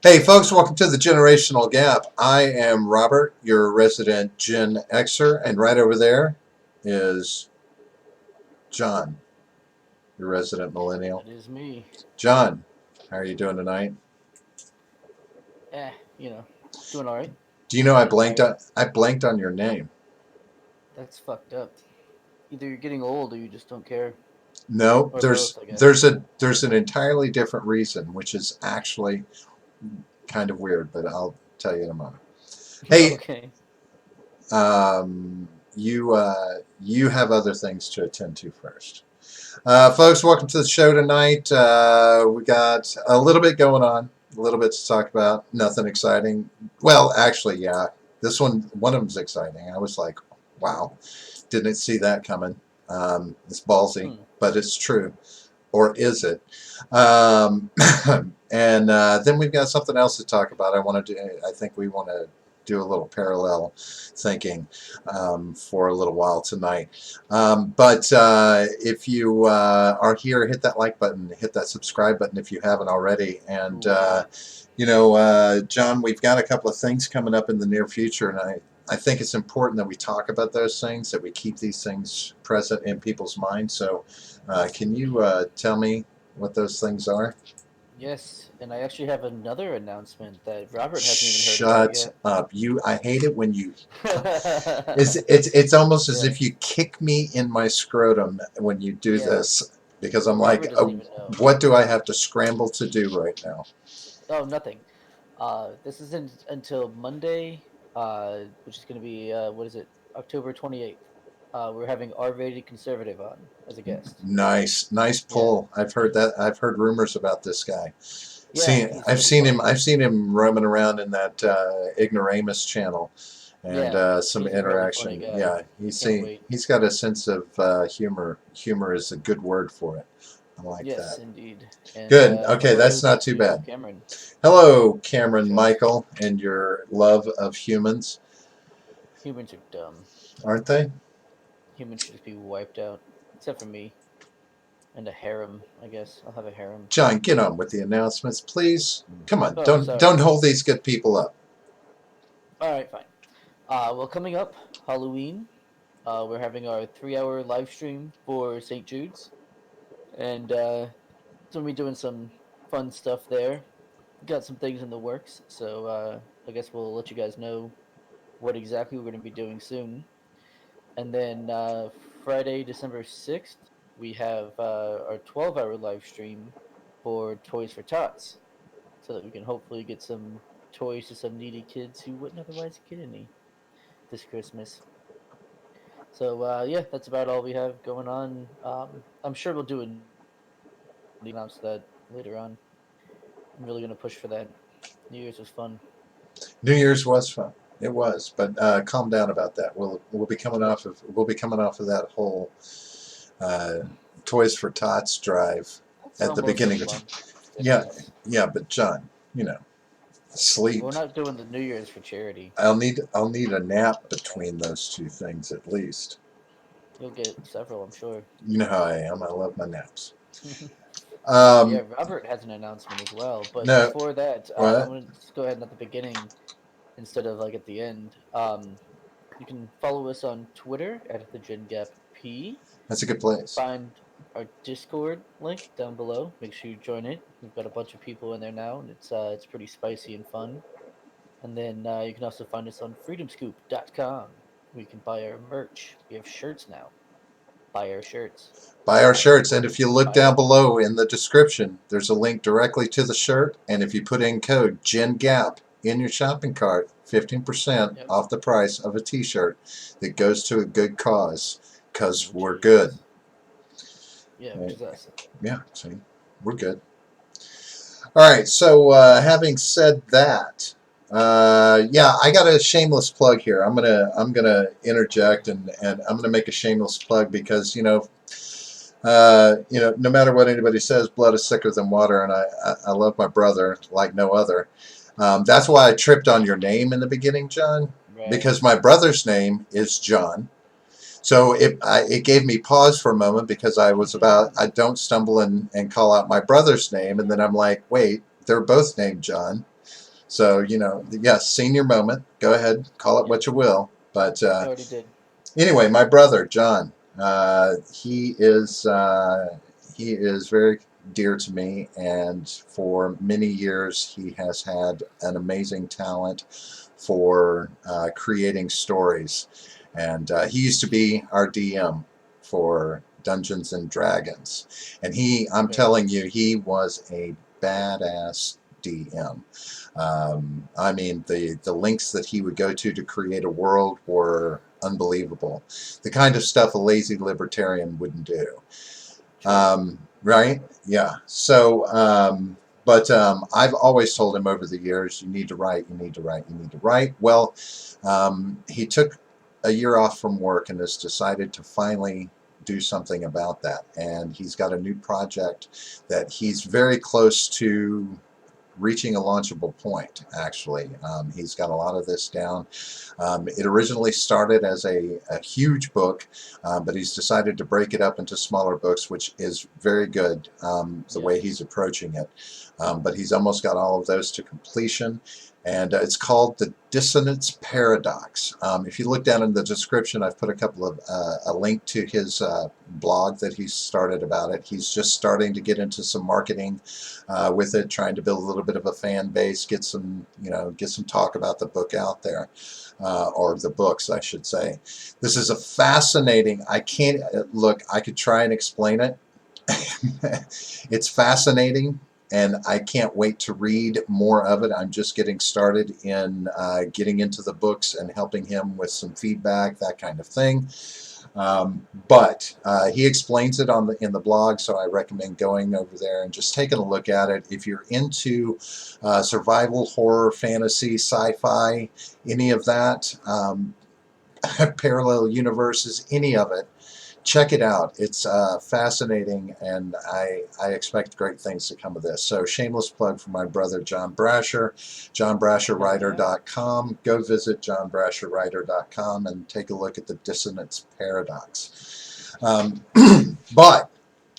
Hey folks, welcome to the Generational Gap. I am Robert, your resident Gen Xer, and right over there is John, your resident Millennial. That is me. John, how are you doing tonight? Eh, doing all right. Do you know Getting tired. I blanked on your name? That's fucked up. Either you're getting old or you just don't care, No, or both, I guess. there's an entirely different reason, which is actually kind of weird, but I'll tell you in a moment. Hey, Okay. you have other things to attend to first. Folks, welcome to the show tonight. We got a little bit going on, a little bit to talk about. Nothing exciting. Well, actually, yeah. One of them's exciting. I was like, wow, didn't see that coming. It's ballsy, Hmm. but it's true. Or is it? Um, and then we've got something else to talk about. I think we want to do a little parallel thinking for a little while tonight. But if you are here, hit that like button, hit that subscribe button if you haven't already. And, Ooh, yeah. John, we've got a couple of things coming up in the near future, and I think it's important that we talk about those things, that we keep these things present in people's minds. So, can you tell me what those things are? Yes, and I actually have another announcement that Robert hasn't even heard about Shut yet. up. I hate it when you it's almost as if Yes. you kick me in my scrotum when you do Yeah. this because I'm like, Robert doesn't even know. what do I have to scramble to do right now? Oh, nothing. This isn't until Monday, which is going to be what is it? October 28th. We're having R-rated conservative on as a guest. Nice Yeah. pull. I've heard that. I've heard rumors about this guy. Yeah, he's I've pretty seen him. funny. I've seen him roaming around in that Ignoramus channel, and Yeah, some he's a really funny interaction. guy. Yeah, I can't wait. he's got a sense of humor. Humor is a good word for it. I like Yes, that. indeed. And Good. Okay, hello that's not too to bad. Cameron Hello, in the Cameron chat. Michael, and your love of humans, Humans are dumb. aren't they? Humans should just be wiped out, except for me and a harem. I guess I'll have a harem. John, get on with the announcements, please. Come on, Oh, don't sorry. hold these good people up. All right, fine. Well, coming up, Halloween. We're having our 3-hour live stream for St. Jude's, and so we'll be doing some fun stuff there. Got some things in the works, so I guess we'll let you guys know what exactly we're going to be doing soon. And then Friday, December 6th, we have our 12-hour live stream for Toys for Tots, so that we can hopefully get some toys to some needy kids who wouldn't otherwise get any this Christmas. So yeah, that's about all we have going on. I'm sure we'll do a announce that later on. I'm really gonna push for that. New Year's was fun. New Year's was fun. It was, but calm down about that. Yep. We'll be coming off of that whole uh, Toys for Tots drive That's at the almost a beginning of. month Yeah, difference. yeah, but John, sleep. We're not doing the New Year's for charity. I'll need a nap between those two things at least. You'll get several, I'm sure. You know how I am. I love my naps. Yeah, Um, Robert has an announcement as well. But no, before that, I'm what? gonna just go ahead and at the beginning instead of like at the end. You can follow us on Twitter at the Gen Gap P. That's a good place. Find our Discord link down below. Make sure you join it. We've got a bunch of people in there now, and it's pretty spicy and fun. And then you can also find us on freedomscoop.com. We can buy our merch. We have shirts now. Buy our shirts. Buy our shirts, and if you look Buy down them. below in the description, there's a link directly to the shirt. And if you put in code GenGap in your shopping cart, 15% Yep. off the price of a T-shirt that goes to a good cause, because Which we're good. is yeah, which Right? is us. Yeah, see, we're good. All right, so having said that, yeah, I got a shameless plug here. I'm gonna interject and I'm gonna make a shameless plug because no matter what anybody says, blood is thicker than water, and I love my brother like no other. That's why I tripped on your name in the beginning, John, Right. because my brother's name is John. So it gave me pause for a moment because I don't stumble and call out my brother's name, and then I'm like, wait, they're both named John. So, yes, senior moment. Go ahead, call it Yep, what you will. But I already did. anyway, my brother John, he is very dear to me, and for many years he has had an amazing talent for creating stories. And he used to be our DM for Dungeons and Dragons, and I'm Very telling nice. you, he was a badass DM. I mean, the links that he would go to create a world were unbelievable. The kind of stuff a lazy libertarian wouldn't do. True. Right? Yeah. So, but I've always told him over the years, you need to write, you need to write, you need to write. Well, he took a year off from work and has decided to finally do something about that. And he's got a new project that he's very close to reaching a launchable point, actually. He's got a lot of this down. It originally started as a huge book, but he's decided to break it up into smaller books, which is very good, the way Yes. he's approaching it. But he's almost got all of those to completion. And it's called the Dissonance Paradox. If you look down in the description, I've put a link to his blog that he started about it. He's just starting to get into some marketing with it, trying to build a little bit of a fan base, get some talk about the book out there, or the books, I should say. This is a fascinating. I can't look. I could try and explain it. It's fascinating, and I can't wait to read more of it. I'm just getting started in getting into the books and helping him with some feedback, that kind of thing. But he explains it in the blog, so I recommend going over there and just taking a look at it. If you're into survival horror, fantasy, sci-fi, any of that, parallel universes, any of it, check it out. It's fascinating, and I expect great things to come of this. So, shameless plug for my brother John Brasher, Hell yeah. johnbrasherwriter.com. Go visit johnbrasherwriter.com and take a look at the Dissonance Paradox. But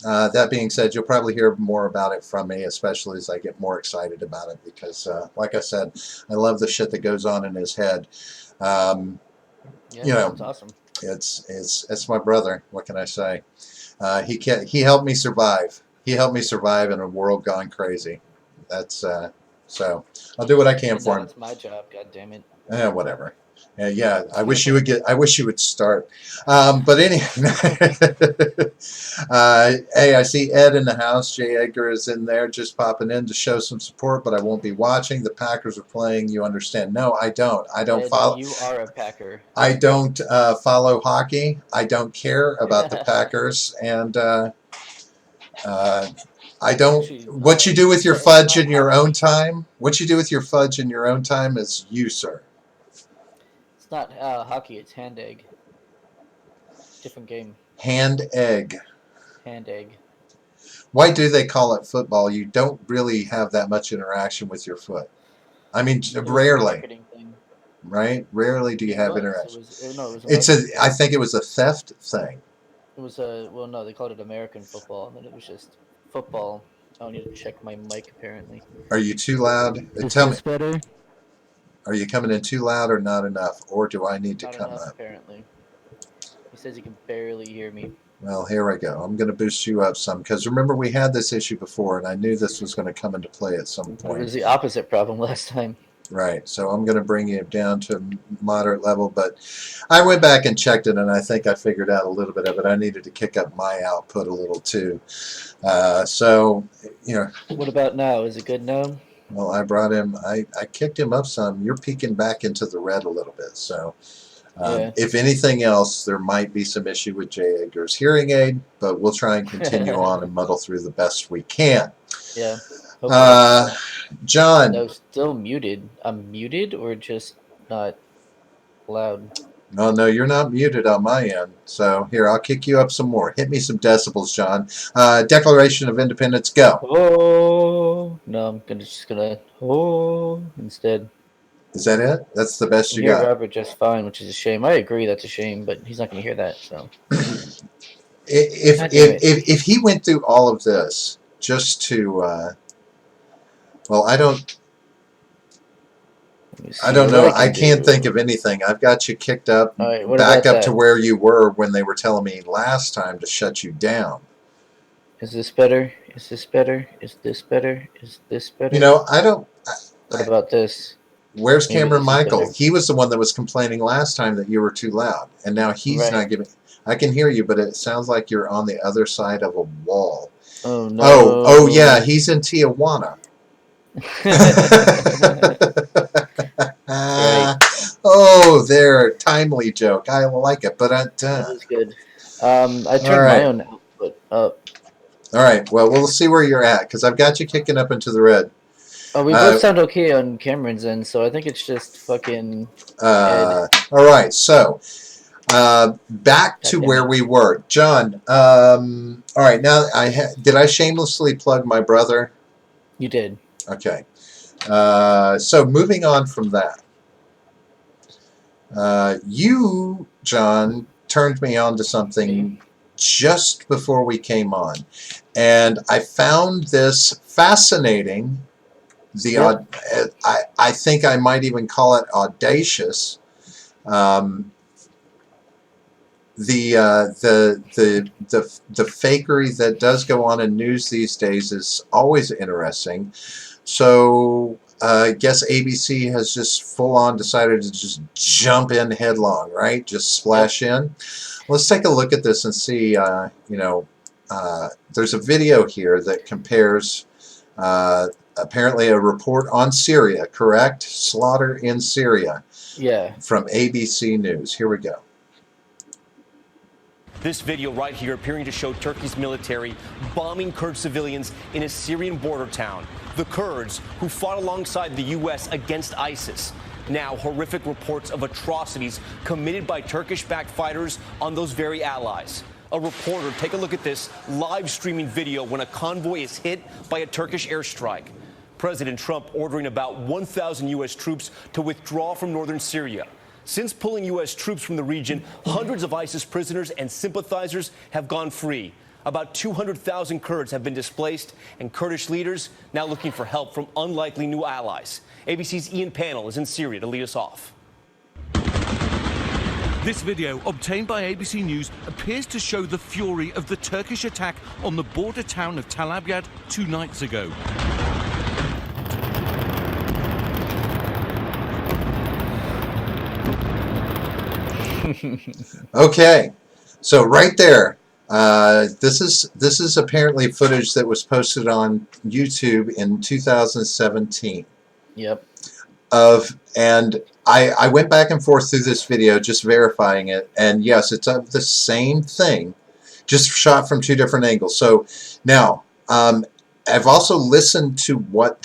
that being said, you'll probably hear more about it from me, especially as I get more excited about it, because, like I said, I love the shit that goes on in his head. Um, Yeah, you it know, sounds awesome. it's my brother. What can I say? He helped me survive. He helped me survive in a world gone crazy. That's so. I'll do what I can And for now him. it's my job. God damn it. Whatever. Yeah, I wish you would get. I wish you would start. But anyway, hey, I see Ed in the house. Jay Edgar is in there, just popping in to show some support. But I won't be watching. The Packers are playing. You understand? No, I don't. I don't And follow. you are a Packer. I don't follow hockey. I don't care about the Packers, and uh, I don't. Actually, What you do with your it's fudge not in your own hockey. time? What you do with your fudge in your own time is you, sir. It's not hockey. It's hand egg. Different game. Hand egg. Hand egg. Why do they call it football? You don't really have that much interaction with your foot. I mean, It was a rarely, marketing thing. right? Rarely do you It have was. interaction. No, it was a It's a. marketing I thing. think it was a theft thing. It was a well, no, they called it American football, and then it was just football. I don't need to check my mic apparently. Are you too loud? Is Tell me. this better? Are you coming in too loud or not enough, or do I need to Not come enough up? apparently. He says he can barely hear me. Well, here I go. I'm going to boost you up some because remember we had this issue before, and I knew this was going to come into play at some But it point. was the opposite problem last time. Right. So I'm going to bring you down to a moderate level, but I went back and checked it, and I think I figured out a little bit of it. I needed to kick up my output a little too. So, you know, What about now? Is it good now? well, I brought him. I kicked him up some. You're peeking back into the red a little bit. So, Yeah. if anything else, there might be some issue with Jay Edgar's hearing aid, but we'll try and continue on and muddle through the best we can. Yeah. Hopefully. Uh, John, No, still muted. I'm muted or just not loud? no, no, you're not muted on my end. So here, I'll kick you up some more. Hit me some decibels, John. Declaration of Independence, go. Oh no, I'm just gonna instead. Is that it? That's the I best can you hear got. Robert just fine, which is a shame. I agree that's a shame, but he's not gonna hear that, so If God damn if it. if he went through all of this just to, well, I don't. me I see don't what know. I I can can't think do. of anything. I've got you kicked up, All right, what back about up to that? where you were when they were telling me last time to shut you down. Is this better? Is this better? Is this better? Is this You better? know, I don't. What about this? Where's Maybe Cameron this is Michael? better. He was the one that was complaining last time that you were too loud, and now he's Right. not giving. I can hear you, but it sounds like you're on the other side of a wall. Oh Oh, yeah, no. he's in Tijuana. Right. Oh, there, timely joke. I like it, but That was good. I all turned my right, own output up. all right. Well, we'll see where you're at because I've got you kicking up into the red. Oh, we both Uh, sound okay on Cameron's end, so I think it's just fucking Ed. all right, so back God to damn where it. we were, John. All right, now did I shamelessly plug my brother? You did. Okay. So moving on from that, you, John, turned me on to Me? something just before we came on, and I found this fascinating. Yep. I think I might even call it audacious. Um, the fakery that does go on in news these days is always interesting. So I guess ABC has just full on decided to just jump in headlong, right? Just Yep. splash in. Let's take a look at this and see. There's a video here that compares. Apparently, a report on Syria, correct? Slaughter in Syria Yeah. from ABC News. Here we go. This video right here appearing to show Turkey's military bombing Kurd civilians in a Syrian border town. The Kurds who fought alongside the U.S. against ISIS. Now, horrific reports of atrocities committed by Turkish-backed fighters on those very allies. A reporter, take a look at this live streaming video when a convoy is hit by a Turkish airstrike. President Trump ordering about 1,000 U.S. troops to withdraw from northern Syria. Since pulling U.S. troops from the region, hundreds of ISIS prisoners and sympathizers have gone free. About 200,000 Kurds have been displaced, and Kurdish leaders now looking for help from unlikely new allies. ABC's Ian Pannell is in Syria to lead us off. This video, obtained by ABC News, appears to show the fury of the Turkish attack on the border town of Tal Abyad 2 nights ago. Okay, so right there, this is apparently footage that was posted on YouTube in 2017 Yep. and I went back and forth through this video just verifying it, and yes, it's of the same thing, just shot from two different angles. So now, I've also listened to what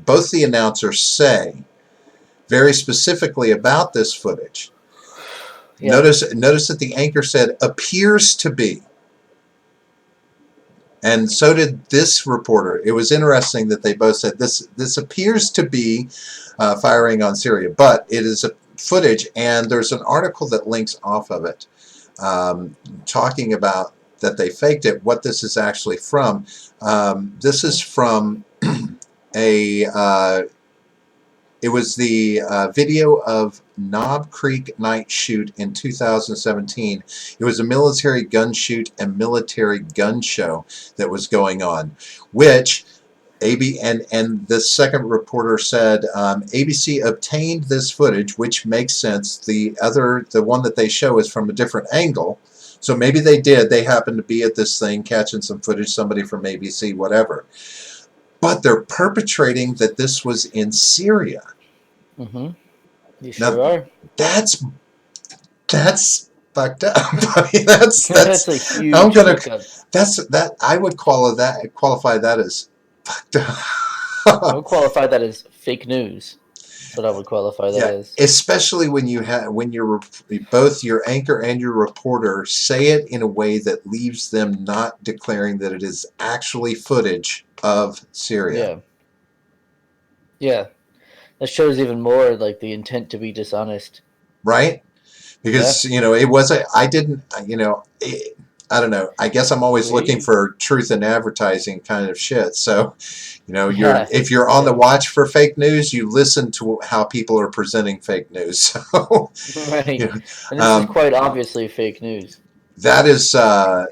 both the announcers say very specifically about this footage. Yep. Notice that the anchor said appears to be, and so did this reporter. It was interesting that they both said this appears to be firing on Syria, but it is a footage, and there's an article that links off of it talking about that they faked it. What this is actually from? This is from a. It was the video of Knob Creek Night Shoot in 2017. It was a military gun shoot and military gun show that was going on, which and the second reporter said ABC obtained this footage, which makes sense. The one that they show is from a different angle. So maybe they did. They happened to be at this thing catching some footage, somebody from ABC, whatever. But they're perpetrating that this was in Syria. Mm-hmm. You Now, sure are. that's fucked up. I mean, That's a I'm huge gonna fuck up. I would qualify that as fucked I up. would qualify that as fake news. That's what I would qualify that Yeah, as. especially when you're both your anchor and your reporter say it in a way that leaves them not declaring that it is actually footage of Syria, Yeah. Yeah. That shows even more like the intent to be dishonest. right? Yeah. Because it wasn't. I didn't. I don't know. I guess I'm always looking Agreed. for truth in advertising kind of shit. So, Yeah, if you're on the same. watch for fake news, you listen to how people are presenting fake news. So, you Right. know, And this is quite obviously fake news. that is so.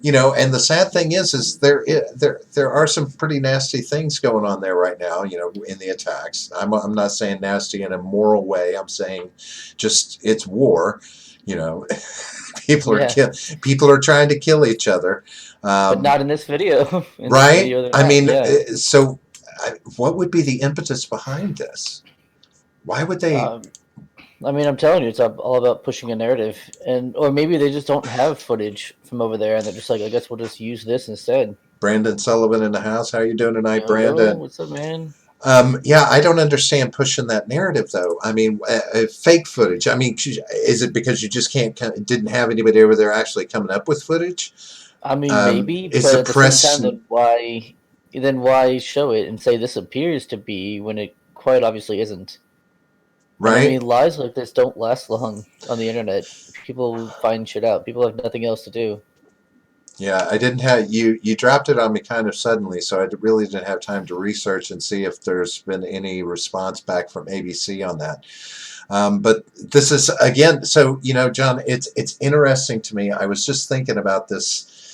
And the sad thing is there are some pretty nasty things going on there right now. In the attacks. I'm not saying nasty in a moral way. I'm saying just it's war. You know, people are Yeah, kill people are trying to kill each other. but Um, not in this video. In this right? video, they're I not. mean, Yeah. so what would be the impetus behind this? Why would they? Um, I mean, I'm telling you, it's all about pushing a narrative, and or maybe they just don't have footage from over there, and they're just like, I guess we'll just use this instead. Brandon Sullivan in the house. How you doing tonight, Yo, Brandon? what's up, man? Yeah, I don't understand pushing that narrative though. I mean, fake footage. I mean, is it because you just didn't have anybody over there actually coming up with footage? I mean, maybe, Is but the at the same press time, then why show it and say this appears to be when it quite obviously isn't? And I right? mean, lies like this don't last long on the internet. People find shit out. People have nothing else to do. Yeah, I didn't have you. You dropped it on me kind of suddenly, so I really didn't have time to research and see if there's been any response back from ABC on that. But this is again, so John, it's interesting to me. I was just thinking about this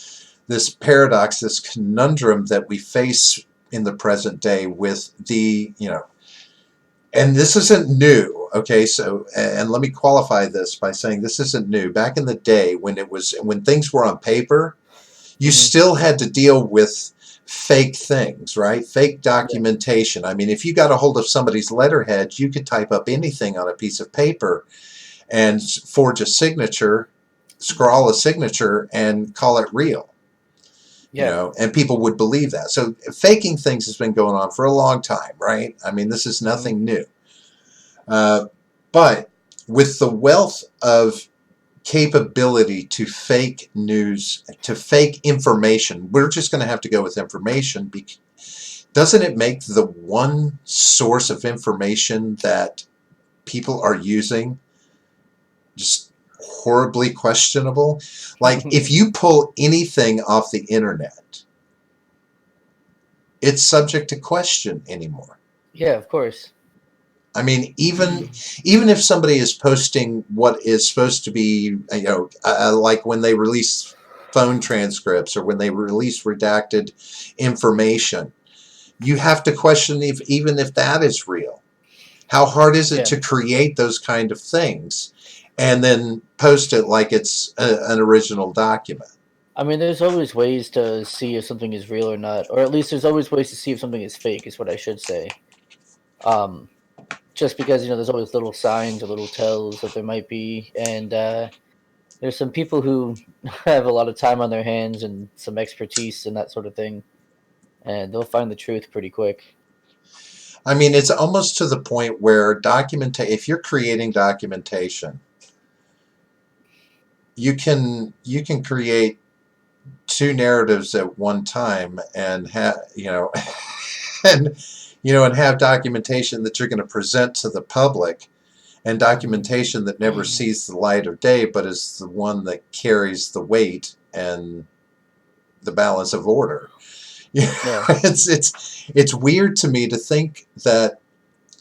paradox, this conundrum that we face in the present day with and this isn't new. Okay, so and let me qualify this by saying this isn't new. Back in the day when things were on paper, you Hmm. still had to deal with fake things, right? Fake Yeah. documentation. I mean, if you got a hold of somebody's letterhead, you could type up anything on a piece of paper and forge a signature, scrawl a signature, and call it real. Yeah. And people would believe that. So faking things has been going on for a long time, right? I mean, this is Hmm. nothing new. Uh, but with the wealth of capability to fake news, to fake information. We're just going to have to go with information. Doesn't it make the one source of information that people are using just horribly questionable? Like, if you pull anything off the internet, it's subject to question anymore. Yeah, of course. I mean, even if somebody is posting what is supposed to be, like when they release phone transcripts or when they release redacted information, you have to question if even if that is real. How hard is it Yeah. to create those kind of things and then post it like it's an original document? I mean, there's always ways to see if something is real or not, or at least there's always ways to see if something is fake, is what I should say. Um, just because there's always little signs or little tells that there might be, and there's some people who have a lot of time on their hands and some expertise and that sort of thing, and they'll find the truth pretty quick. I mean, it's almost to the point where if you're creating documentation, you can create two narratives at one time and have and and have documentation that you're going to present to the public and documentation that never sees the light of day but is the one that carries the weight and the balance of order. Yeah. It's weird to me to think that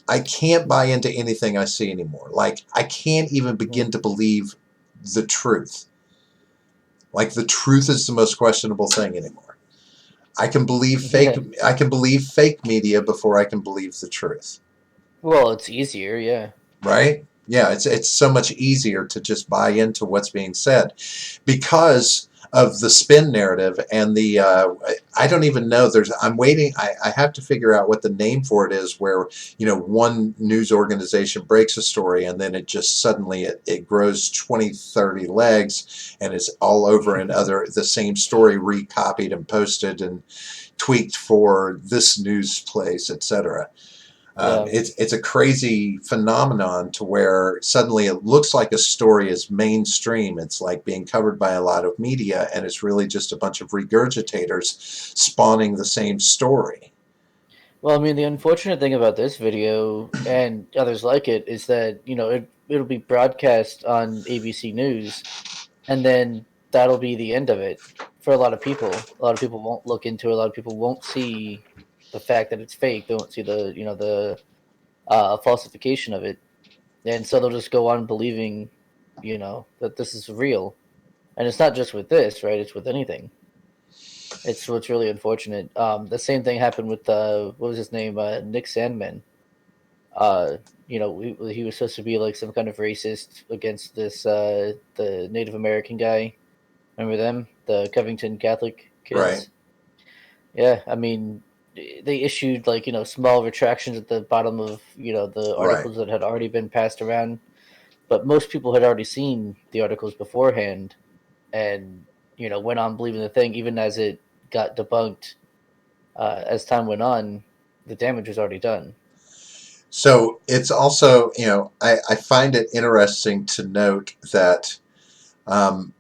I can't buy into anything I see anymore. Like, I can't even begin to believe the truth. Like, the truth is the most questionable thing anymore. I can believe fake. Yeah. I can believe fake media before I can believe the truth. Well, it's easier, yeah. Right? Yeah, it's so much easier to just buy into what's being said because of the spin narrative and the I don't even know. I'm waiting. I have to figure out what the name for it is. Where one news organization breaks a story and then it just suddenly it grows 20, 30 legs and is all over in the same story recopied and posted and tweaked for this news place, etc. Yeah. It's a crazy phenomenon to where suddenly it looks like a story is mainstream. It's like being covered by a lot of media, and it's really just a bunch of regurgitators spawning the same story. Well, I mean, the unfortunate thing about this video and others like it is that, it'll be broadcast on ABC News, and then that'll be the end of it for a lot of people. A lot of people won't look into it. A lot of people won't see the fact that it's fake. They won't see the falsification of it, and so they'll just go on believing, that this is real. And it's not just with this, right? It's with anything. It's what's really unfortunate. The same thing happened with what was his name, Nick Sandman. He was supposed to be like some kind of racist against the Native American guy. Remember them, the Covington Catholic Right. kids? Yeah, I mean, they issued like small retractions at the bottom of the Right. articles that had already been passed around, but most people had already seen the articles beforehand, and went on believing the thing, even as it got debunked. As time went on, the damage was already done. So it's also, I find it interesting to note that, um,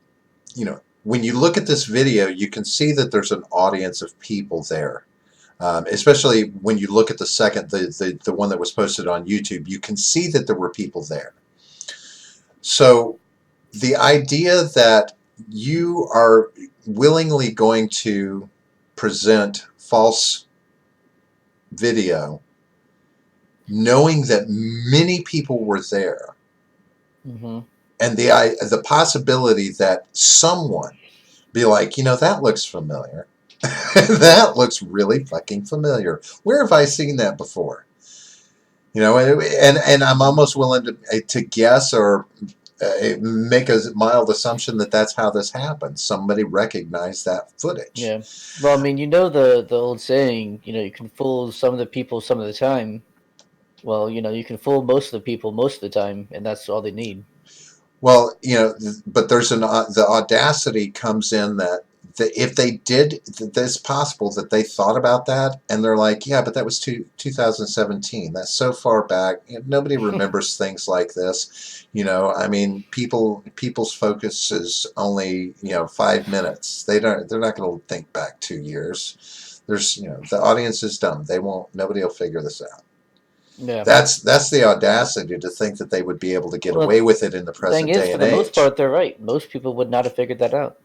when you look at this video, you can see that there's an audience of people there. Especially when you look at the one that was posted on YouTube, you can see that there were people there. So the idea that you are willingly going to present false video, knowing that many people were there, Mm-hmm. and the possibility that someone be like, that looks familiar. That looks really fucking familiar. Where have I seen that before? And I'm almost willing to guess or make a mild assumption that that's how this happened. Somebody recognized that footage. Yeah. Well, I mean, the old saying, you can fool some of the people some of the time. Well, you can fool most of the people most of the time, and that's all they need. Well, but there's the audacity comes in that if they did, it's possible that they thought about that and they're like, yeah, but that was 2017. That's so far back. Nobody remembers things like this. I mean, people's focus is only 5 minutes. They're not going to think back 2 years. There's the audience is dumb. They won't. Nobody will figure this out. Yeah. That's the audacity to think that they would be able to get Well, away with it in the the thing present is, day for and the most age. part, they're right. Most people would not have figured that out.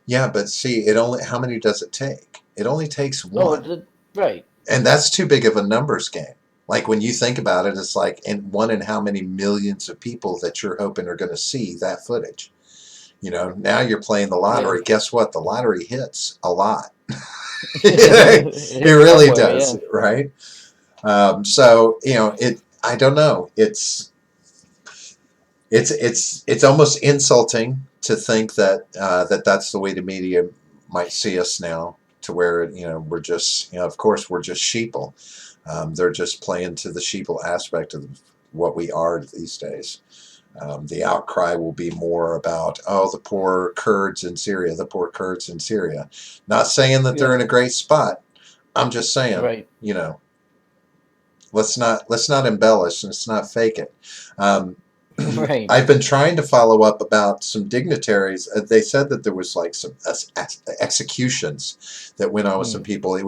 Yeah, but see, how many does it take? It only takes Oh, one. right. And that's too big of a numbers game. Like when you think about it, it's like one in how many millions of people that you're hoping are going to see that footage. Now you're playing the Yeah. lottery. Guess what? The lottery hits a lot. It It hits really somewhere, does, yeah. right? So it. I don't know. It's almost insulting to think that that's the way the media might see us now, to where we're just of course we're just sheeple. They're just playing to the sheeple aspect of what we are these days. The outcry will be more about, the poor Kurds in Syria, the poor Kurds in Syria. Not saying that they're Yeah. in a great spot. I'm just saying, Right. let's not embellish and let's not fake it. Um, Right. I've been trying to follow up about some dignitaries. They said that there was like some executions that went on with some Hmm. people. It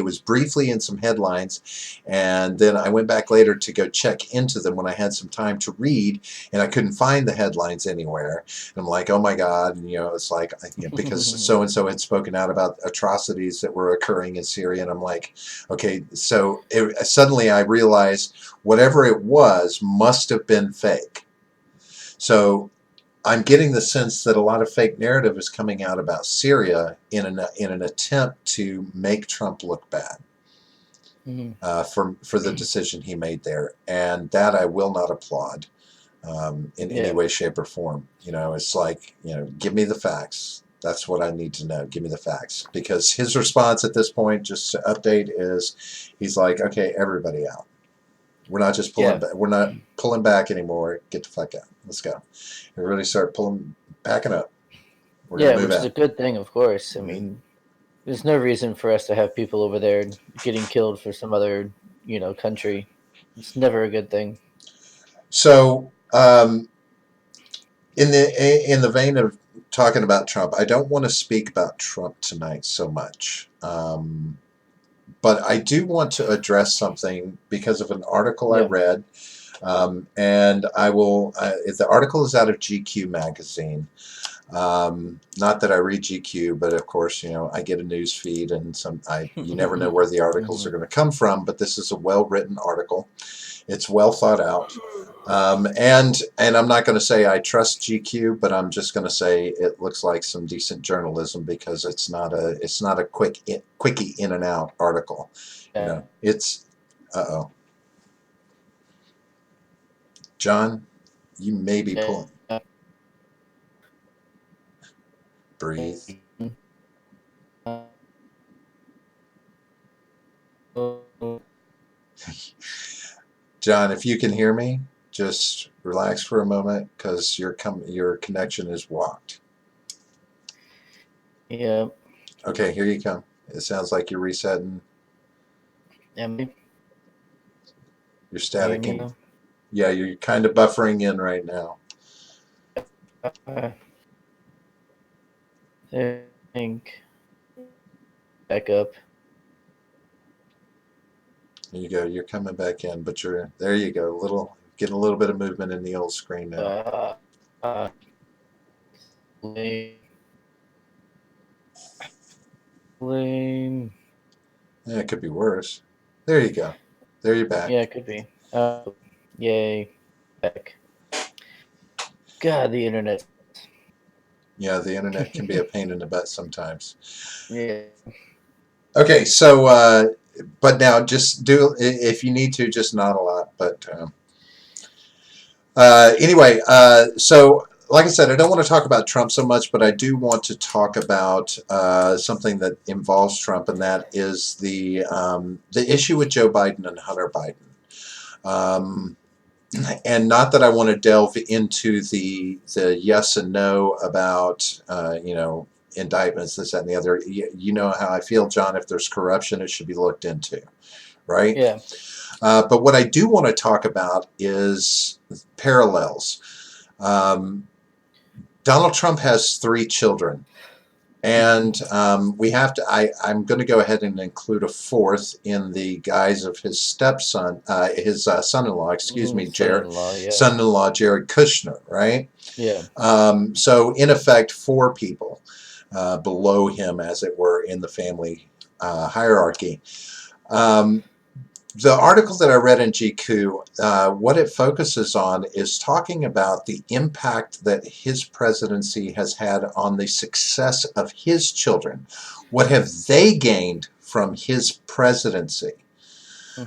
was briefly in some headlines, and then I went back later to go check into them when I had some time to read, and I couldn't find the headlines anywhere. And I'm like, oh my god! And it's like because so and so had spoken out about atrocities that were occurring in Syria, and I'm like, okay, so suddenly I realized whatever it was must have been fake. So I'm getting the sense that a lot of fake narrative is coming out about Syria in an attempt to make Trump look bad Hmm. for the decision he made there, and that I will not applaud in any Yeah. way, shape, or form. It's like give me the facts. That's what I need to know. Give me the facts, because his response at this point, just to update, is he's like, okay, everybody out. We're not just pulling. Yeah. We're not pulling back anymore. Get the fuck out. Let's go. Everybody start packing up. We're gonna Yeah, move which is a out. good thing, of course. I Mhm. mean, there's no reason for us to have people over there getting killed for some other, country. It's never a good thing. So, in the vein of talking about Trump, I don't want to speak about Trump tonight so much. But I do want to address something because of an article I Yeah. read, and I will. The article is out of GQ magazine. Not that I read GQ, but of course, I get a news feed, and you never know where the articles are going to come from. But this is a well-written article. It's well thought out. And I'm not going to say I trust GQ, but I'm just going to say it looks like some decent journalism, because it's not a quickie in and out article. Yeah. It's John, you may be pulling. Breathe. John, if you can hear me, just relax for a moment, because your connection is walked. Yeah. Okay, here you come. It sounds like you're resetting. You're staticking. Yeah, you're kind of buffering in right now. I think back up. There you go. You're coming back in, but there you go. Getting a little bit of movement in the old screen now. Lane. Yeah, it could be worse. There you go. There you're back. Yeah, it could be. Yay. Back. God, the internet. Yeah, the internet can be a pain in the butt sometimes. Yeah. Okay, so, but now just if you need to, just not a lot. But anyway, so like I said, I don't want to talk about Trump so much, but I do want to talk about something that involves Trump, and that is the issue with Joe Biden and Hunter Biden. And not that I want to delve into the yes and no about indictments, this, that, and the other. You know how I feel, John. If there's corruption, it should be looked into, right? Yeah. But what I do want to talk about is parallels. Donald Trump has 3 children, and we have to. I'm going to go ahead and include a 4th in the guise of his stepson, his son-in-law. Excuse me, son-in-law Jared Kushner. Right. Yeah. So in effect, 4 people below him, as it were, in the family hierarchy. The article that I read in GQ, what it focuses on is talking about the impact that his presidency has had on the success of his children. What have they gained from his presidency?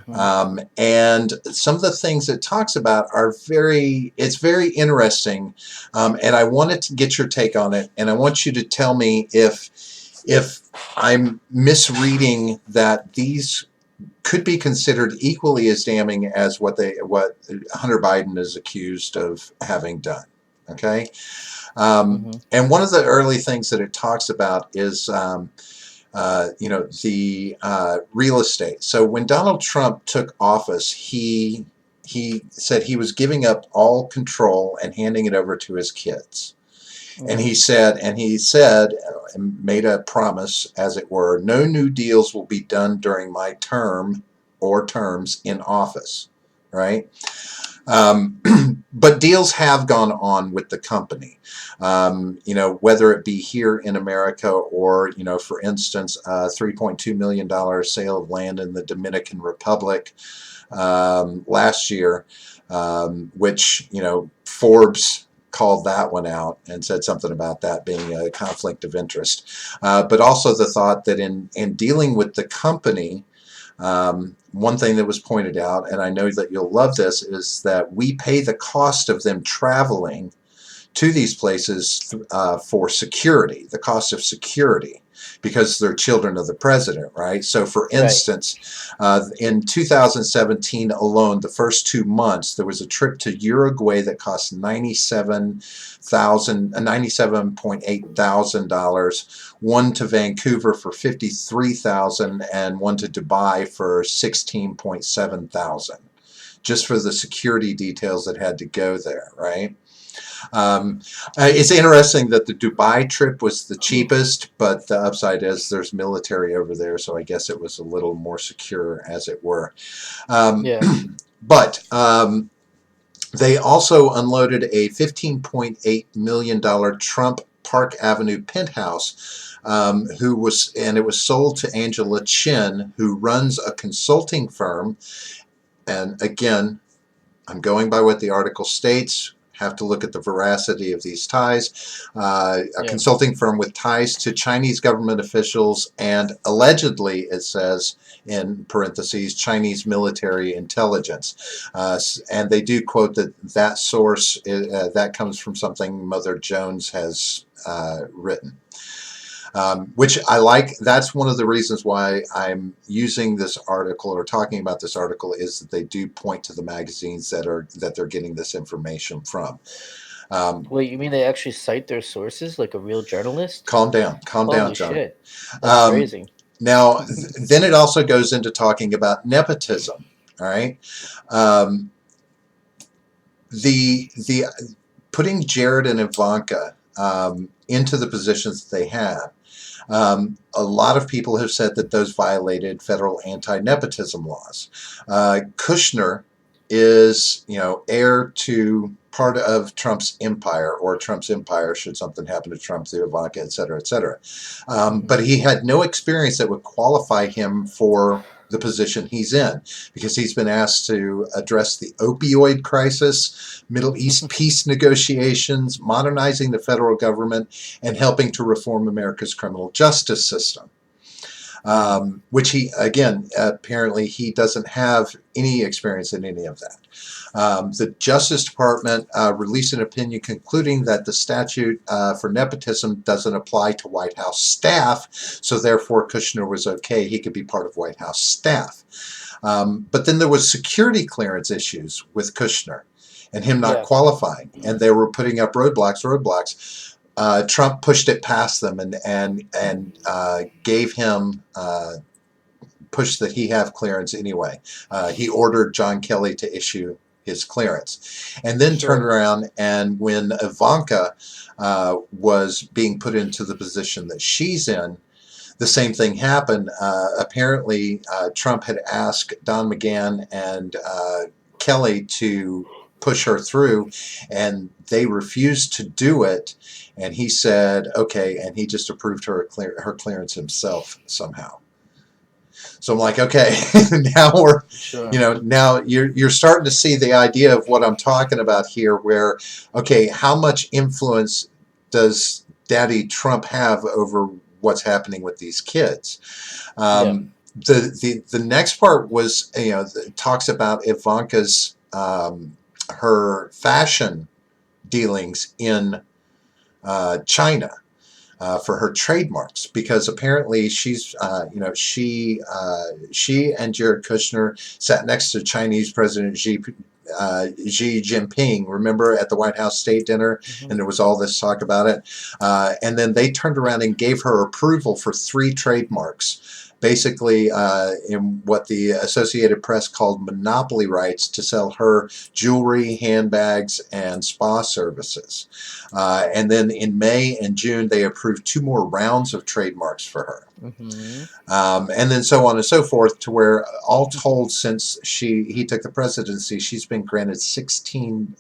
And some of the things it talks about it's very interesting. And I wanted to get your take on it. And I want you to tell me if I'm misreading that these could be considered equally as damning as what Hunter Biden is accused of having done. Okay. And one of the early things that it talks about is, the real estate. So when Donald Trump took office, he said he was giving up all control and handing it over to his kids. And he said, and made a promise, as it were, no new deals will be done during my term or terms in office, right? But deals have gone on with the company, whether it be here in America or, for instance, $3.2 million sale of land in the Dominican Republic last year, which, Forbes called that one out and said something about that being a conflict of interest. But also the thought that in dealing with the company, one thing that was pointed out, and I know that you'll love this, is that we pay the cost of them traveling to these places for security, the cost of security, because they're children of the president, right? So, for instance, in 2017 alone, the first 2 months, there was a trip to Uruguay that cost $97.8 thousand, one to Vancouver for $53,000, and one to Dubai for $16.7 thousand, just for the security details that had to go there, right? It's interesting that the Dubai trip was the cheapest, but the upside is there's military over there, so I guess it was a little more secure, as it were. But they also unloaded a $15.8 million Trump Park Avenue penthouse, and it was sold to Angela Chin, who runs a consulting firm. And again, I'm going by what the article states. Have to look at the veracity of these ties. A consulting firm with ties to Chinese government officials and allegedly, it says in parentheses, Chinese military intelligence. And they do quote that source, that comes from something Mother Jones has written. Which I like. That's one of the reasons why I'm using this article or talking about this article, is that they do point to the magazines that they're getting this information from. Wait, you mean they actually cite their sources like a real journalist? Calm down, Holy John. shit, that's crazy. Now, then it also goes into talking about nepotism. All right, the putting Jared and Ivanka into the positions that they have. A lot of people have said that those violated federal anti-nepotism laws. Kushner is, heir to part of Trump's empire, or Trump's empire should something happen to Trump through Ivanka, et cetera, et cetera. But he had no experience that would qualify him for the position he's in, because he's been asked to address the opioid crisis, Middle East peace negotiations, modernizing the federal government, and helping to reform America's criminal justice system. Which he, again, apparently he doesn't have any experience in any of that. The Justice Department released an opinion concluding that the statute for nepotism doesn't apply to White House staff, so therefore Kushner was okay. He could be part of White House staff. But then there was security clearance issues with Kushner and him not qualifying, and they were putting up roadblocks. Trump pushed it past them and gave him push that he have clearance anyway. He ordered John Kelly to issue his clearance, and then turned around, and when Ivanka was being put into the position that she's in, the same thing happened. Apparently, Trump had asked Don McGahn and Kelly to push her through, and they refused to do it. And he said, okay, and he just approved her clearance himself somehow. So I'm like, okay, now we're, now you're starting to see the idea of what I'm talking about here, where, okay, how much influence does Daddy Trump have over what's happening with these kids? The next part was, talks about Ivanka's, her fashion dealings in China. For her trademarks, because apparently she's, she and Jared Kushner sat next to Chinese President Xi Jinping, remember, at the White House State Dinner, and there was all this talk about it. And then they turned around and gave her approval for 3 trademarks, basically in what the Associated Press called monopoly rights to sell her jewelry, handbags, and spa services. And then in May and June, they approved 2 more rounds of trademarks for her. And then so on and so forth, to where all told, since he took the presidency, she's been granted 16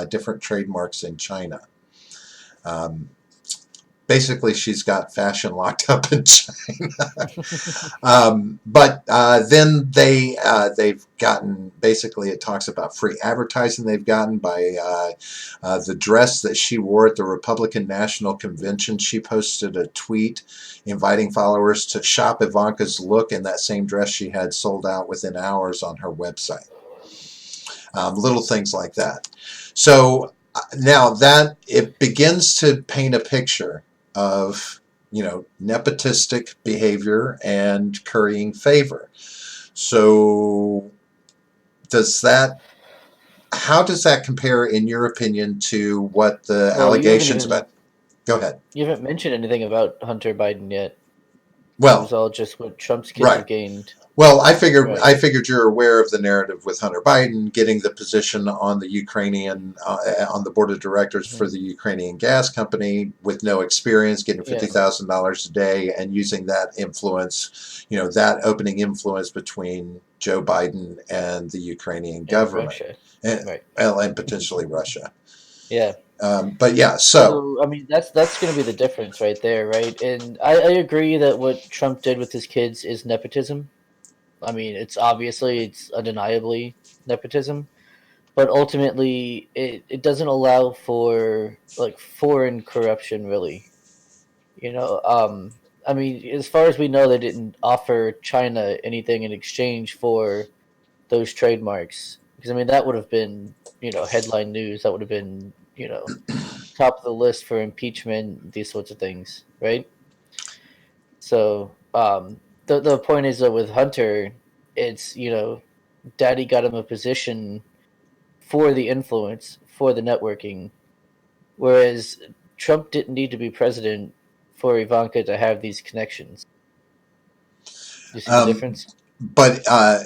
different trademarks in China. Basically, she's got fashion locked up in China. But then they've gotten, basically it talks about free advertising they've gotten by the dress that she wore at the Republican National Convention. She posted a tweet inviting followers to shop Ivanka's look in that same dress she had sold out within hours on her website. Little things like that. So now that it begins to paint a picture of, nepotistic behavior and currying favor. So how does that compare, in your opinion, to what the allegations about? Go ahead. You haven't mentioned anything about Hunter Biden yet. Well, it was all just what Trump's kids have gained. Well, I figured you're aware of the narrative with Hunter Biden getting the position on the Ukrainian on the board of directors for the Ukrainian gas company with no experience, getting $50,000 a day, and using that influence, that opening influence between Joe Biden and the Ukrainian government, Russia. and potentially Russia. Yeah. But yeah, so So I mean, that's going to be the difference right there, right? And I agree that what Trump did with his kids is nepotism. I mean, it's undeniably nepotism, but ultimately, it doesn't allow for like foreign corruption, really. You know, I mean, as far as we know, they didn't offer China anything in exchange for those trademarks. Because I mean, that would have been, headline news. That would have been, top of the list for impeachment, these sorts of things, right? So, the point is that with Hunter, it's, Daddy got him a position for the influence, for the networking, whereas Trump didn't need to be president for Ivanka to have these connections. You see the um, difference? but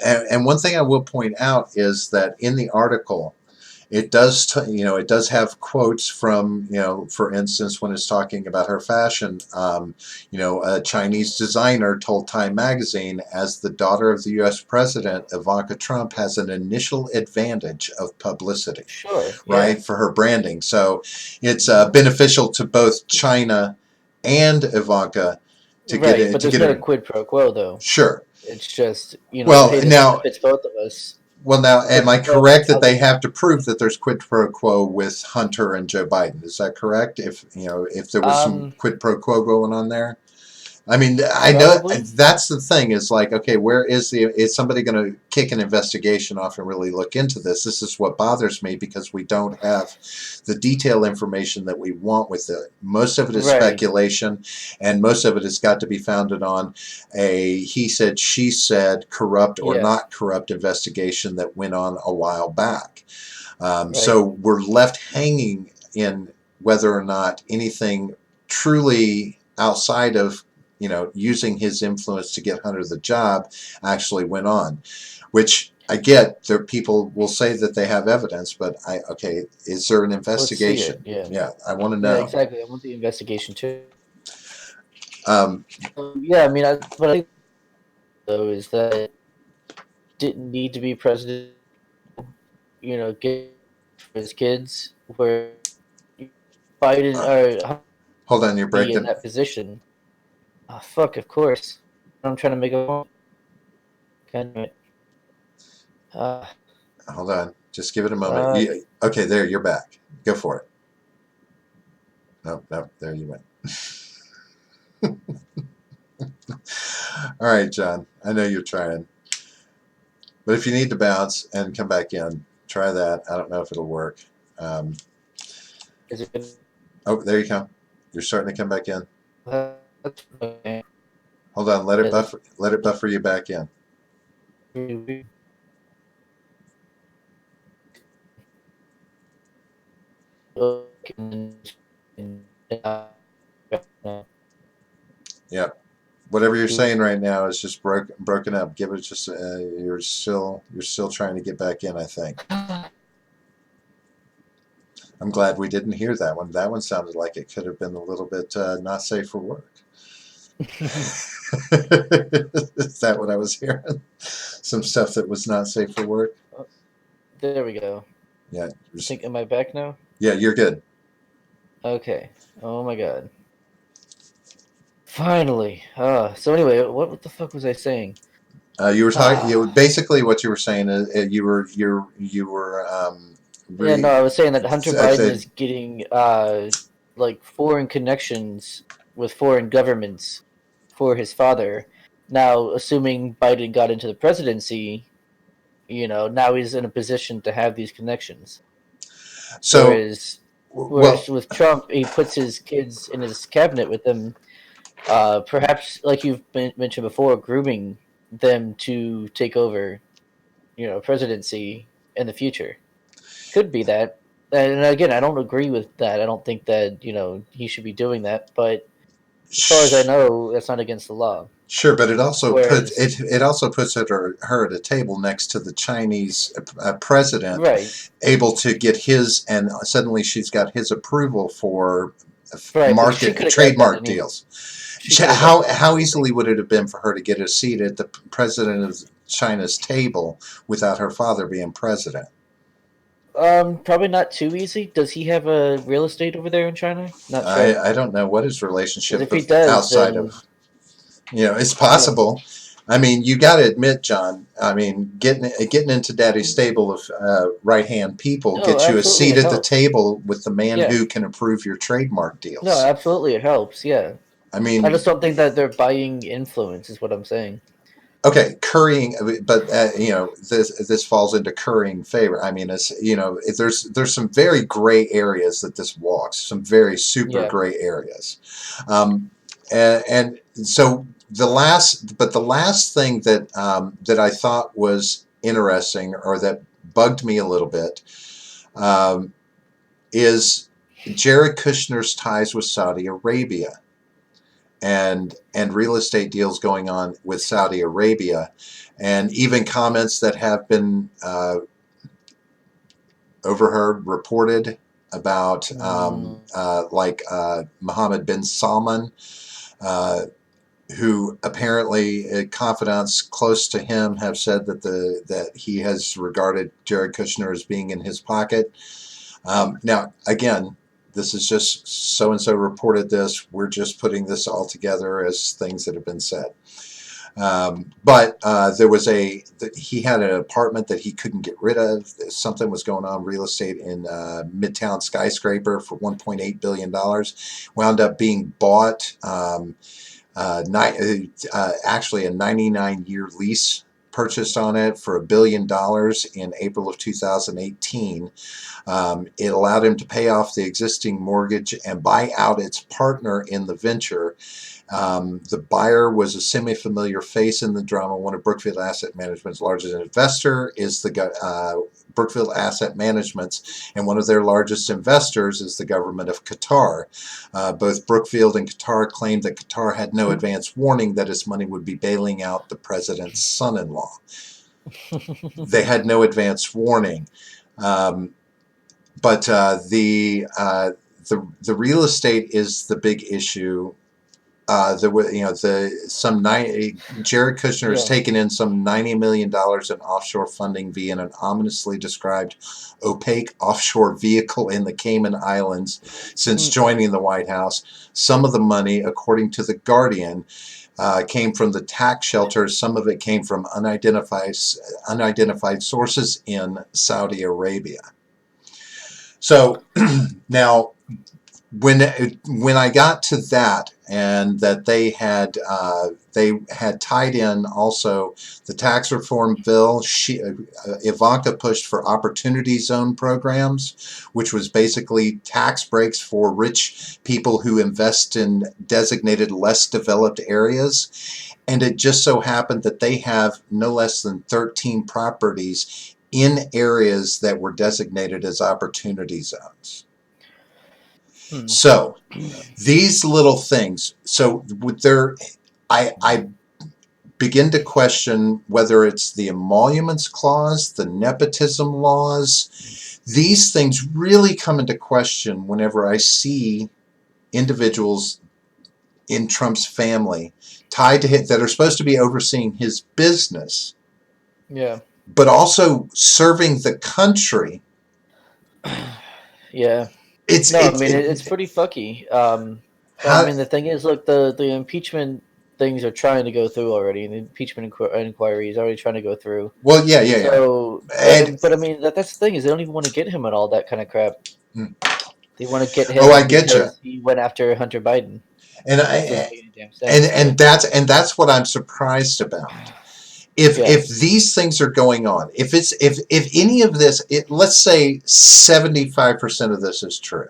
and one thing I will point out is that in the article, it does it does have quotes from, for instance, when it's talking about her fashion, a Chinese designer told Time magazine, as the daughter of the U.S. president, Ivanka Trump has an initial advantage of publicity, Sure, yeah. right, for her branding. So it's Hmm. beneficial to both China and Ivanka to get Right, it but to there's get no it. quid pro quo, though. Sure. It's just, Well, hey, this now benefits both of us. Well, now, am But I but correct that how they they have to prove that there's quid pro quo with Hunter and Joe Biden? Is that correct? If there was some um quid pro quo going on there, I mean, I know probably that's the thing. Is like, okay, where is somebody going to kick an investigation off and really look into this? This is what bothers me, because we don't have the detailed information that we want with it. Most of it is right, speculation, and most of it has got to be founded on a he said, she said, corrupt or yeah, not corrupt investigation that went on a while back. So right, we're left hanging in whether or not anything truly outside of, using his influence to get Hunter the job actually went on, which I get. There people will say that they have evidence, but okay, is there an let's see investigation? it. Yeah, Yeah, I want to yeah, know. exactly. I want the investigation too. Um, Yeah, I mean, what I think though is that didn't need to be president. Get for his kids where Biden or Hold on, you're be in breaking. that position. Oh, fuck, of course. I'm trying to make a point. God damn it. Uh, Hold on, just give it a moment. fuck. Okay, there, you're back. Go for it. No, no, there you went. All right, John. I know you're trying. But if you need to bounce and come back in, try that. I don't know if it'll work. Um, Is it good? oh, there you come. You're starting to come back in. That's okay. Hold on. Let it Yeah, this buffer. Let it buffer you back in. really weird. Yep. Whatever you're saying right now is just broken up. Give it just. You're still trying to get back in, I think. I'm glad we didn't hear that one. That one sounded like it could have been a little bit not safe for work. Is that what I was hearing? Some stuff that was not safe for work. Oh, there we go. Yeah. I think, am I back now? Yeah, you're good. Okay. Oh my god. Finally. So anyway, what the fuck was I saying? You were talking. Ah, Basically what you were saying is you were yeah, no, re. I was saying that Hunter Biden Said, is getting like foreign connections with foreign governments for his father. Now, assuming Biden got into the presidency, now he's in a position to have these connections. so Whereas, well. whereas with Trump, he puts his kids in his cabinet with him. Perhaps, like mentioned before, grooming them to take over, presidency in the future. Could be that. And again, I don't agree with that. I don't think that, he should be doing that. But as far as I know, that's not against the law. Sure, but Whereas, it also puts her at a table next to the Chinese president, right, able to get his, and suddenly she's got his approval for right, but she market could have got that trademark anyway. deals. She could have got How that how anyway. easily would it have been for her to get a seat at the president of China's table without her father being president? Probably not too easy. Does he have a real estate over there in China? Not sure. I don't know what his Because relationship if he does, outside then of, it's yeah. possible. I mean, you got to admit, John. I mean, getting into Daddy's stable of right hand people No, gets you a absolutely seat it at the helps. table with the man Yeah. who can approve your trademark No, deals. absolutely it helps. Yeah. I I just mean, don't think that they're buying influence. Is what I'm saying. okay, currying, but this falls into currying favor. I mean, it's there's some very gray areas that this walks, some very super Yeah. gray areas, and so the last thing that I thought was interesting or that bugged me a little bit um, is Jared Kushner's ties with Saudi Arabia and real estate deals going on with Saudi Arabia, and even comments that have been overheard, reported about, Mm, Mohammed bin Salman, uh, who apparently confidants close to him have said that he has regarded Jared Kushner as being in his pocket. Now, again, this is just so and so reported this. We're just putting this all together as things that have been said. But there was he had an apartment that he couldn't get rid of. Something was going on real estate in Midtown skyscraper for $1.8 billion. Wound up being bought. Actually, a 99-year lease purchased on it for $1 billion in April of 2018. It allowed him to pay off the existing mortgage and buy out its partner in the venture. The buyer was a semi-familiar face in the drama. One of Brookfield Asset Management's largest investor is Brookfield Asset Management's, and one of their largest investors is the government of Qatar. Both Brookfield and Qatar claimed that Qatar had no advance warning that its money would be bailing out the president's son-in-law. They had no advance warning. But the real estate is the big issue. Jared Kushner has yeah. taken in some $90 million in offshore funding via an ominously described opaque offshore vehicle in the Cayman Islands since Mm, joining the White House. Some of the money, according to The Guardian, came from the tax shelters. Some of it came from unidentified sources in Saudi Arabia. So now, when I got to that, and that they had tied in also the tax reform bill, Ivanka pushed for opportunity zone programs, which was basically tax breaks for rich people who invest in designated less developed areas. And it just so happened that they have no less than 13 properties in areas that were designated as opportunity zones. mm. So these little things. So I begin to question whether it's the emoluments clause, the nepotism laws. These things really come into question whenever I see individuals in Trump's family tied to him that are supposed to be overseeing his business, Yeah. but also serving the country. Yeah. It's No, I it, mean it's it pretty fucky. But I how mean the thing is, look, the impeachment things are trying to go through already, and the impeachment inquiry is already trying to go through. well, yeah. So, And but I mean that's the thing is they don't even want to get him and all that kind of crap. mm, They want to get oh, I him get you. because he went after Hunter Biden. And It doesn't I make any damn sense, and but that's what I'm surprised about. yeah, If these things are going on, if any of this, let's say 75% of this is true.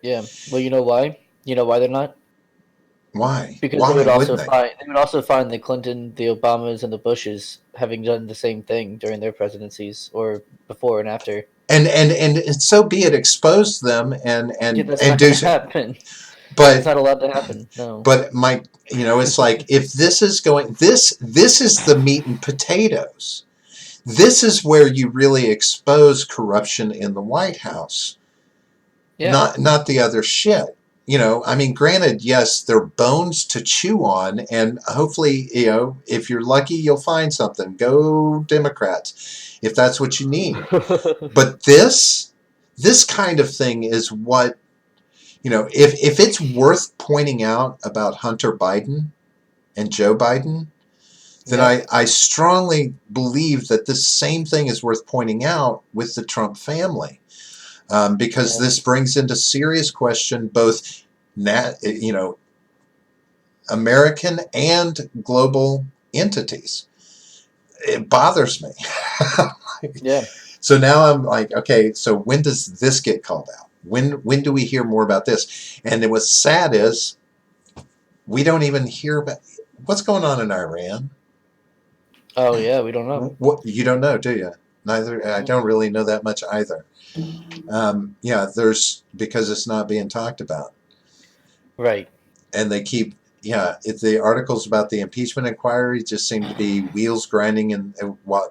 yeah. Well, you know why? You know why they're not? Why? Because Why wouldn't they? they would also find the Clinton, the Obamas, and the Bushes having done the same thing during their presidencies or before and after. And so be it. Expose them Yeah, that's and not do going to so. happen. That's But not allowed to happen. No. but my it's like if this is going this is the meat and potatoes. This is where you really expose corruption in the White House, Yeah. not the other shit. I mean, granted, yes, they're bones to chew on, and hopefully, if you're lucky, you'll find something. Go Democrats. if that's what you need. But this kind of thing is what, if it's worth pointing out about Hunter Biden and Joe Biden, then I strongly believe that this same thing is worth pointing out with the Trump family, because this brings into serious question both, American and global entities. It bothers me. Yeah. So now I'm like, okay, so when does this get called out? When do we hear more about this? And what's sad is we don't even hear about what's going on in Iran. Oh yeah, we don't know. What you don't know, do you? Neither. I don't really know that much either. There's because it's not being talked about, Right. and they keep. If the articles about the impeachment inquiry just seem to be wheels grinding, and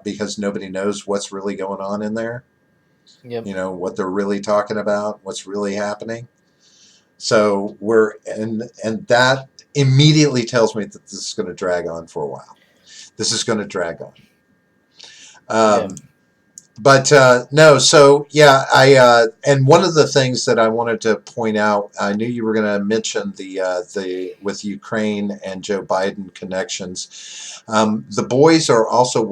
because nobody knows what's really going on in there. Yep. What they're really talking about, what's really happening. So and that immediately tells me that this is going to drag on for a while. This is going to drag on. But no, so and one of the things that I wanted to point out, I knew you were going to mention the with Ukraine and Joe Biden connections. The boys are also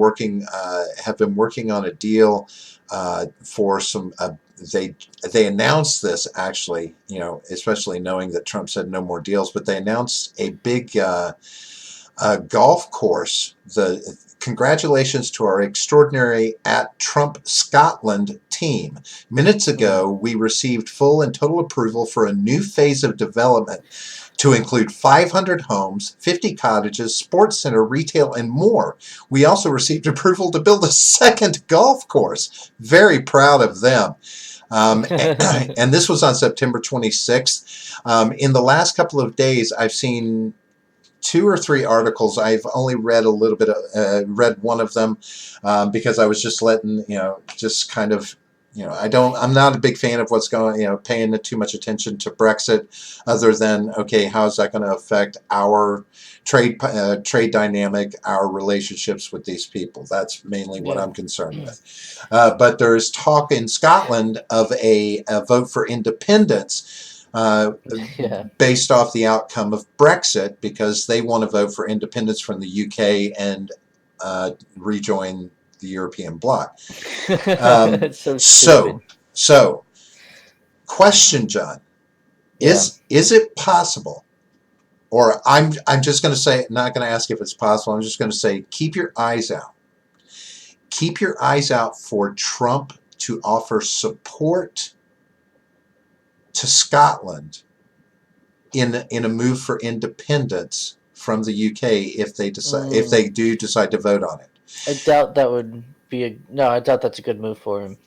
have been working on a deal for some. They announced this actually, especially knowing that Trump said no more deals, but they announced a big golf course. Congratulations to our extraordinary at Trump Scotland team. Minutes ago, we received full and total approval for a new phase of development to include 500 homes, 50 cottages, sports center, retail, and more. We also received approval to build a second golf course. Very proud of them. And this was on September 26th. In the last couple of days, I've seen 2 or 3 articles. I've only read a little bit read one of them because I was just letting, just kind of, I'm not a big fan of what's going, paying too much attention to Brexit other than, okay, how's that going to affect our trade dynamic, our relationships with these people? That's mainly what I'm concerned with. But there's talk in Scotland of a vote for independence based off the outcome of Brexit, because they want to vote for independence from the UK and rejoin the European bloc. That's so stupid. So, question, John, is it possible? Or I'm just going to say, not going to ask if it's possible. I'm just going to say, keep your eyes out. Keep your eyes out for Trump to offer support to Scotland in a move for independence from the UK if they do decide to vote on it. I doubt that would be I doubt that's a good move for him.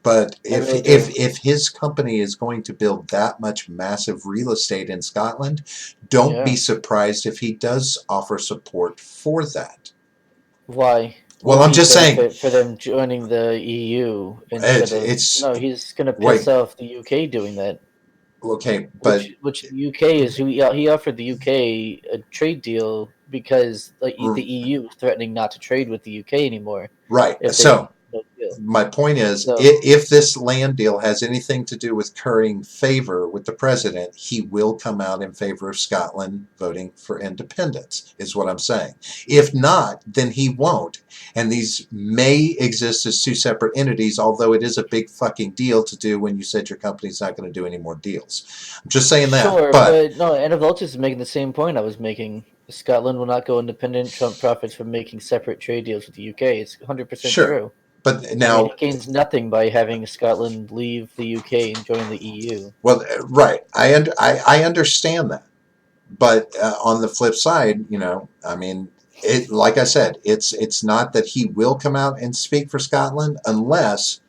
But if his company is going to build that much massive real estate in Scotland, don't be surprised if he does offer support for that. Why? Well, I'm just saying for them joining the EU instead he's going to piss off the UK doing that. Okay, but which the UK is he offered the UK a trade deal because the EU is threatening not to trade with the UK anymore. Right. So my point is, if this land deal has anything to do with currying favor with the president, he will come out in favor of Scotland voting for independence, is what I'm saying. If not, then he won't. And these may exist as 2 separate entities, although it is a big fucking deal to do when you said your company's not going to do any more deals. I'm just saying that. Sure, but no, Anna Vultus is making the same point I was making. Scotland will not go independent. Trump profits from making separate trade deals with the UK. It's 100% true. But now he gains nothing by having Scotland leave the UK and join the EU. Well, right. I understand that. But on the flip side, I mean, like I said, it's not that he will come out and speak for Scotland unless,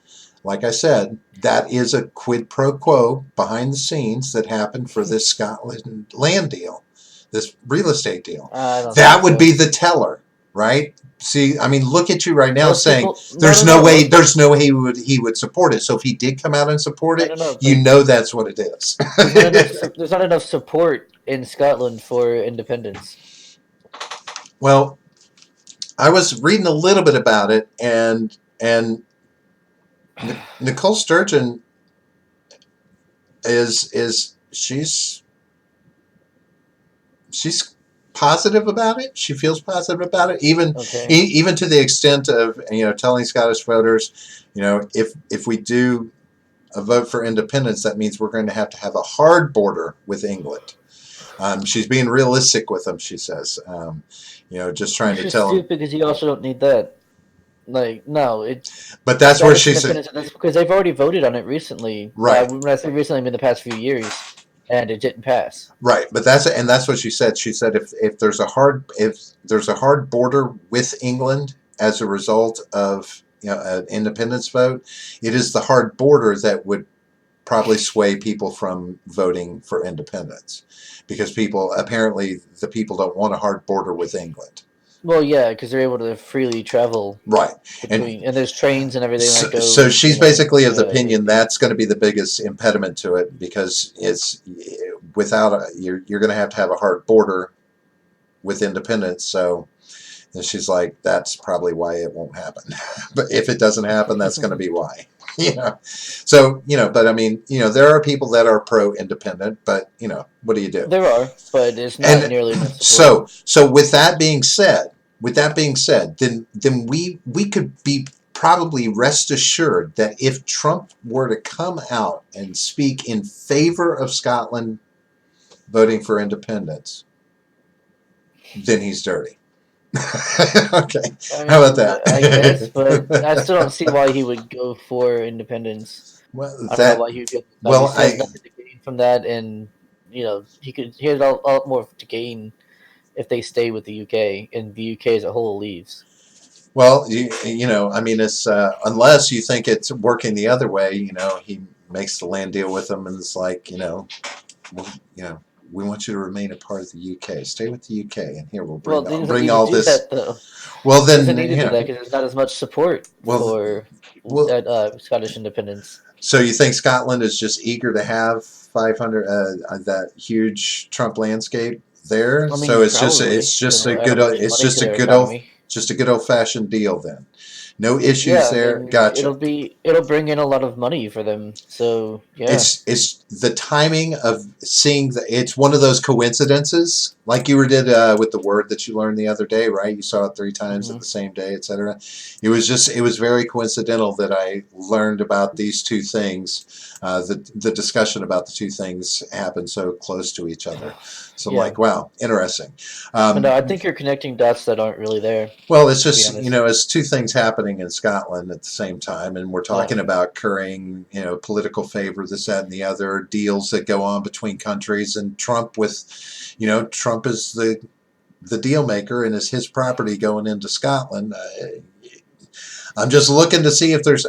like I said, that is a quid pro quo behind the scenes that happened for this Scotland land deal, this real estate deal. That would be the teller, right? See, I mean, look at you right now saying there's no way he would support it. So if he did come out and support it, that's what it is. There's not enough support in Scotland for independence. Well, I was reading a little bit about it, and And Nicole Sturgeon is she's positive about it. She feels positive about it, even Okay. even to the extent of telling Scottish voters, if we do a vote for independence, that means we're going to have a hard border with England. She's being realistic with them. She says, just trying Which to is tell them. stupid because you also don't need that. Like, no, it's But that's where Scottish she said, independence, and that's because they've already voted on it recently. right. When I say recently, I mean the past few years, and it didn't pass. Right, but that's what she said. She said if there's a hard border with England as a result of an independence vote, it is the hard border that would probably sway people from voting for independence, because the people don't want a hard border with England. Well, yeah, because they're able to freely travel Right, between, and there's trains and everything that so go, she's basically of the to opinion AB. that's going to be the biggest impediment to it, because it's you're going to have a hard border with independence. So and she's like, that's probably why it won't happen. But if it doesn't happen, that's going to be why. So but I mean, there are people that are pro-independent, but what do you do? There are, but it's not And nearly enough support. so with that being said, then we could be probably rest assured that if Trump were to come out and speak in favor of Scotland voting for independence, then he's dirty. Okay, I how about mean, that? I guess, but I still don't see why he would go for independence. Well, I don't know why he would go. well, Obviously, he has nothing to gain from that, and he has a lot more to gain if they stay with the UK and the UK as a whole leaves. Well, I mean, it's unless you think it's working the other way. He makes the land deal with them, and it's like, well, we want you to remain a part of the UK. Stay with the UK, and here we'll Well, he bring doesn't bring need to all do this. that though. Well, He doesn't then, need to do that because there's not as much support well, for well. Scottish independence. So you think Scotland is just eager to have 500 that huge Trump landscape there? I So mean, probably it's just a add a good bunch of money to their economy. just a good old fashioned deal then. No issues Yeah, I there. mean, Gotcha. it'll bring in a lot of money for them. So yeah. It's the timing of seeing it's one of those coincidences, like you did with the word that you learned the other day, right? You saw it 3 times at Mhm. the same day, etc. It was very coincidental that I learned about these two things. The discussion about the two things happened so close to each other, so I'm Yeah. like, wow, interesting. But no, I think you're connecting dots that aren't really there, Well, it's to be just, honest. it's two things happening in Scotland at the same time, and we're Yeah. talking about currying, political favor, this, that, and the other, deals that go on between countries, and Trump Trump is the deal maker, and it's his property going into Scotland. I'm just looking to see if there's,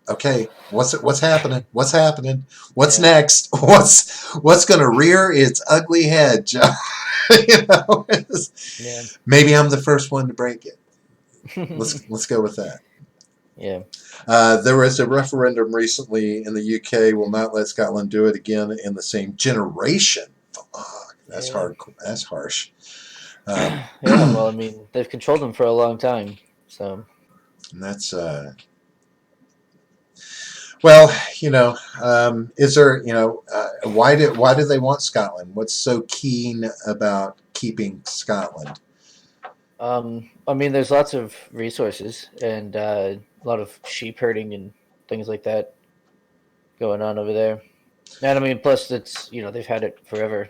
okay, what's happening? What's happening? What's Yeah. next? What's going to rear its ugly head, John? Yeah. Maybe I'm the first one to break it. Let's go with that. Yeah. There was a referendum recently in the UK will not let Scotland do it again in the same generation. Fuck, that's Yeah. hard. That's harsh. Yeah. Well, I mean, they've controlled them for a long time, so And that's well, is there, why do they want Scotland? What's so keen about keeping Scotland? I mean, there's lots of resources and a lot of sheep herding and things like that going on over there. And I mean, plus it's they've had it forever.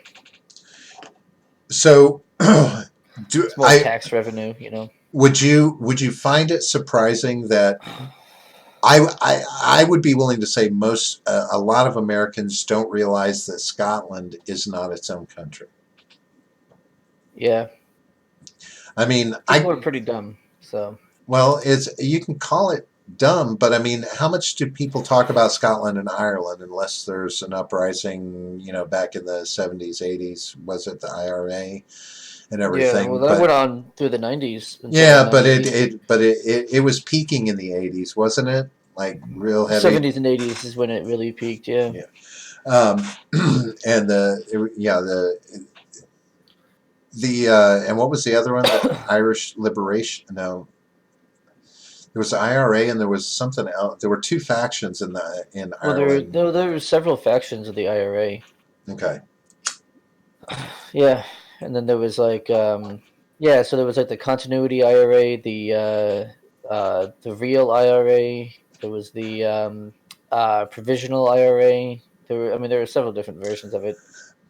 So, It's more tax revenue. would you find it surprising that I would be willing to say a lot of Americans don't realize that Scotland is not its own country. Yeah, I mean, people are pretty dumb. So well, you can call it dumb, but I mean, how much do people talk about Scotland and Ireland unless there's an uprising, back in the 70s, 80s, was it the IRA and yeah, everything? well, that But went on through the '90s until yeah, the but '98. it was peaking in the 80s, wasn't it? Like real heavy. '70s and '80s is when it really peaked. Yeah, Yeah. Um, and the and what was the other one? The Irish Liberation? No, There was the IRA and there was something else. There were two factions in Well, Ireland. there were several factions of the IRA. Okay. Yeah, and then there was like yeah, so there was like the continuity IRA, the real IRA. There was the provisional IRA. I mean, there were several different versions of it.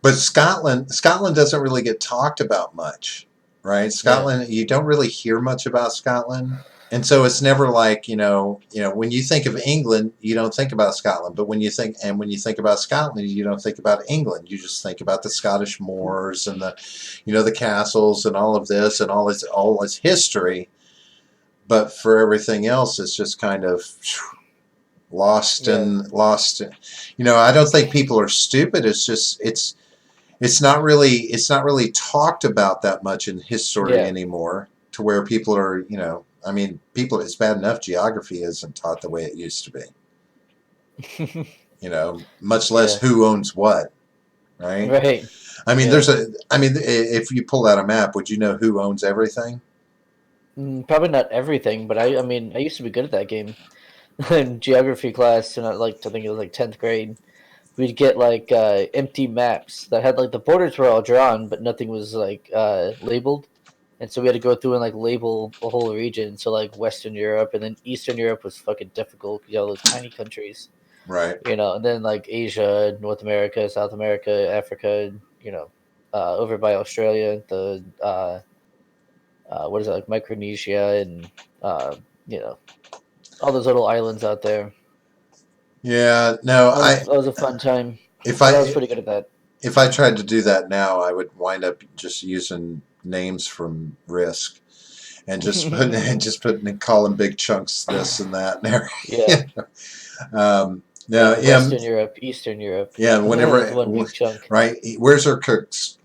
But Scotland doesn't really get talked about much, right? Yeah, Scotland, you don't really hear much about Scotland. And so it's never like, when you think of England, you don't think about Scotland. But when you think about Scotland, you don't think about England. You just think about the Scottish moors and the castles and all of this and all its history. But for everything else, it's just kind of lost yeah, and lost. I don't think people are stupid. It's just it's not really talked about that much in history yeah, anymore, to where people are, I mean, people, it's bad enough geography isn't taught the way it used to be, much less yeah. who owns what, right? Right. I mean, Yeah. if you pull out a map, would you know who owns everything? Probably not everything, but I mean, I used to be good at that game in geography class, and I think it was like 10th grade. We'd get like empty maps that had like the borders were all drawn, but nothing was like labeled, and so we had to go through and like label the whole region. So like Western Europe, and then Eastern Europe was fucking difficult. The tiny countries, Right. and then like Asia, North America, South America, Africa, over by Australia, the what is it, like Micronesia, and you know all those little islands out there. Yeah. No. That was a fun time. If I was I pretty good at that. if I tried to do that now, I would wind up just using names from Risk and just putting and just putting calling big chunks this and that and Yeah, everything. No. yeah. Yeah. Western Europe, Eastern Europe. Yeah. It's Whenever. one big chunk. Right. Where's our cooks?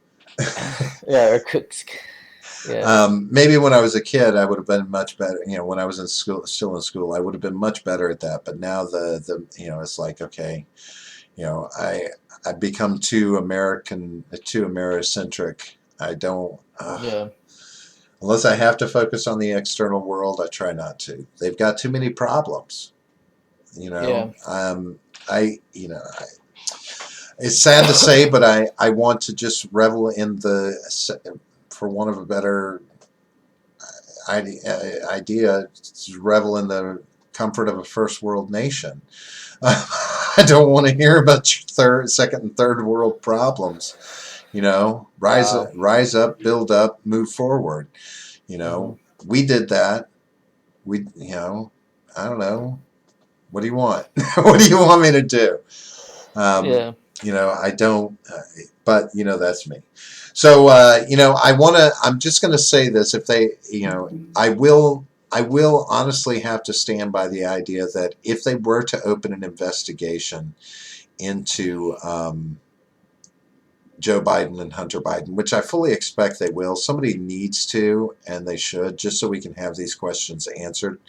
Yeah, or Cooksk. Yeah, Maybe when I was a kid, I would have been much better. When I was in school, still in school, I would have been much better at that. But now it's like, okay, I become too American, too Americentric. I don't, yeah, unless I have to focus on the external world, I try not to. They've got too many problems. You yeah, know, um, I it's sad to say, but I want to just revel in for want of a better idea, to revel in the comfort of a first world nation. I don't want to hear about your second, and third world problems. wow. Rise up, build up, move forward. You Hmm. know, we did that. I don't know. What do you want? What do you want me to do? Um, Yeah, I don't, but that's me. So, I'm just going to say this. If they, I will honestly have to stand by the idea that if they were to open an investigation into Joe Biden and Hunter Biden, which I fully expect they will, somebody needs to, and they should, just so we can have these questions answered.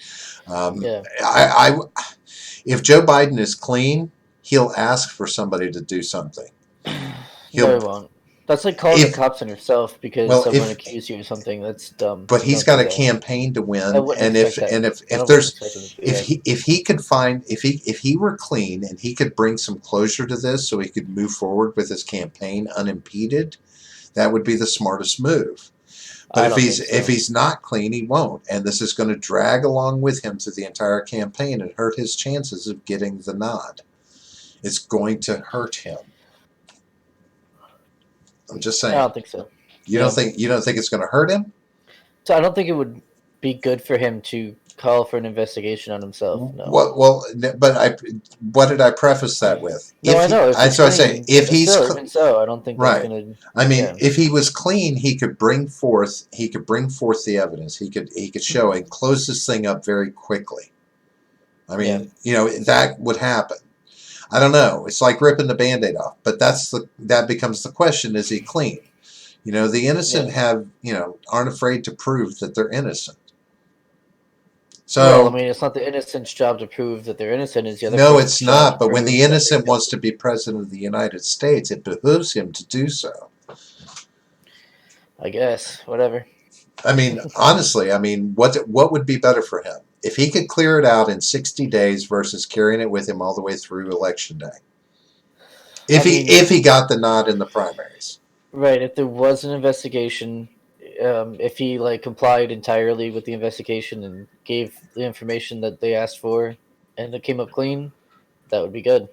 Um, yeah. if Joe Biden is clean, he'll ask for somebody to do something. No, He'll he won't. That's like calling the if cops on yourself because well someone if accused you of something. That's dumb. but You he's don't got do a that. campaign to I win, wouldn't and if expect that. and if I if wouldn't there's expect him to do if that. he could find if he were clean and he could bring some closure to this so he could move forward with his campaign unimpeded, that would be the smartest move. But I if don't he's think if so. he's not clean, he won't, and this is going to drag along with him through the entire campaign and hurt his chances of getting the nod. It's going to hurt him. I'm just I saying. don't think so. You don't Yeah. think you don't think it's going to hurt him? So I don't think it would be good for him to call for an investigation on himself. No. But what did I preface that with? No, I know if he's So I say clean, if but he's still, even so, I don't think that's right. gonna. I mean, Yeah. if he was clean, he could bring forth the evidence. He could show and close this thing up very quickly. I Yeah. mean, that would happen. I don't know. It's like ripping the Band-Aid off, but that becomes the question: is he clean? The innocent Yeah. aren't afraid to prove that they're innocent. Well, I So mean, it's not the innocent's job to prove that they're innocent. It's the other no, person's it's job to not. But when the prove that they're innocent wants to guilty. be president of the United States, it behooves him to do so. I guess. Whatever. I mean, honestly, what would be better for him if he could clear it out in 60 days versus carrying it with him all the way through Election Day. If he got the nod in the primaries. Right, if there was an investigation, if he like complied entirely with the investigation and gave the information that they asked for, and it came up clean, that would be good.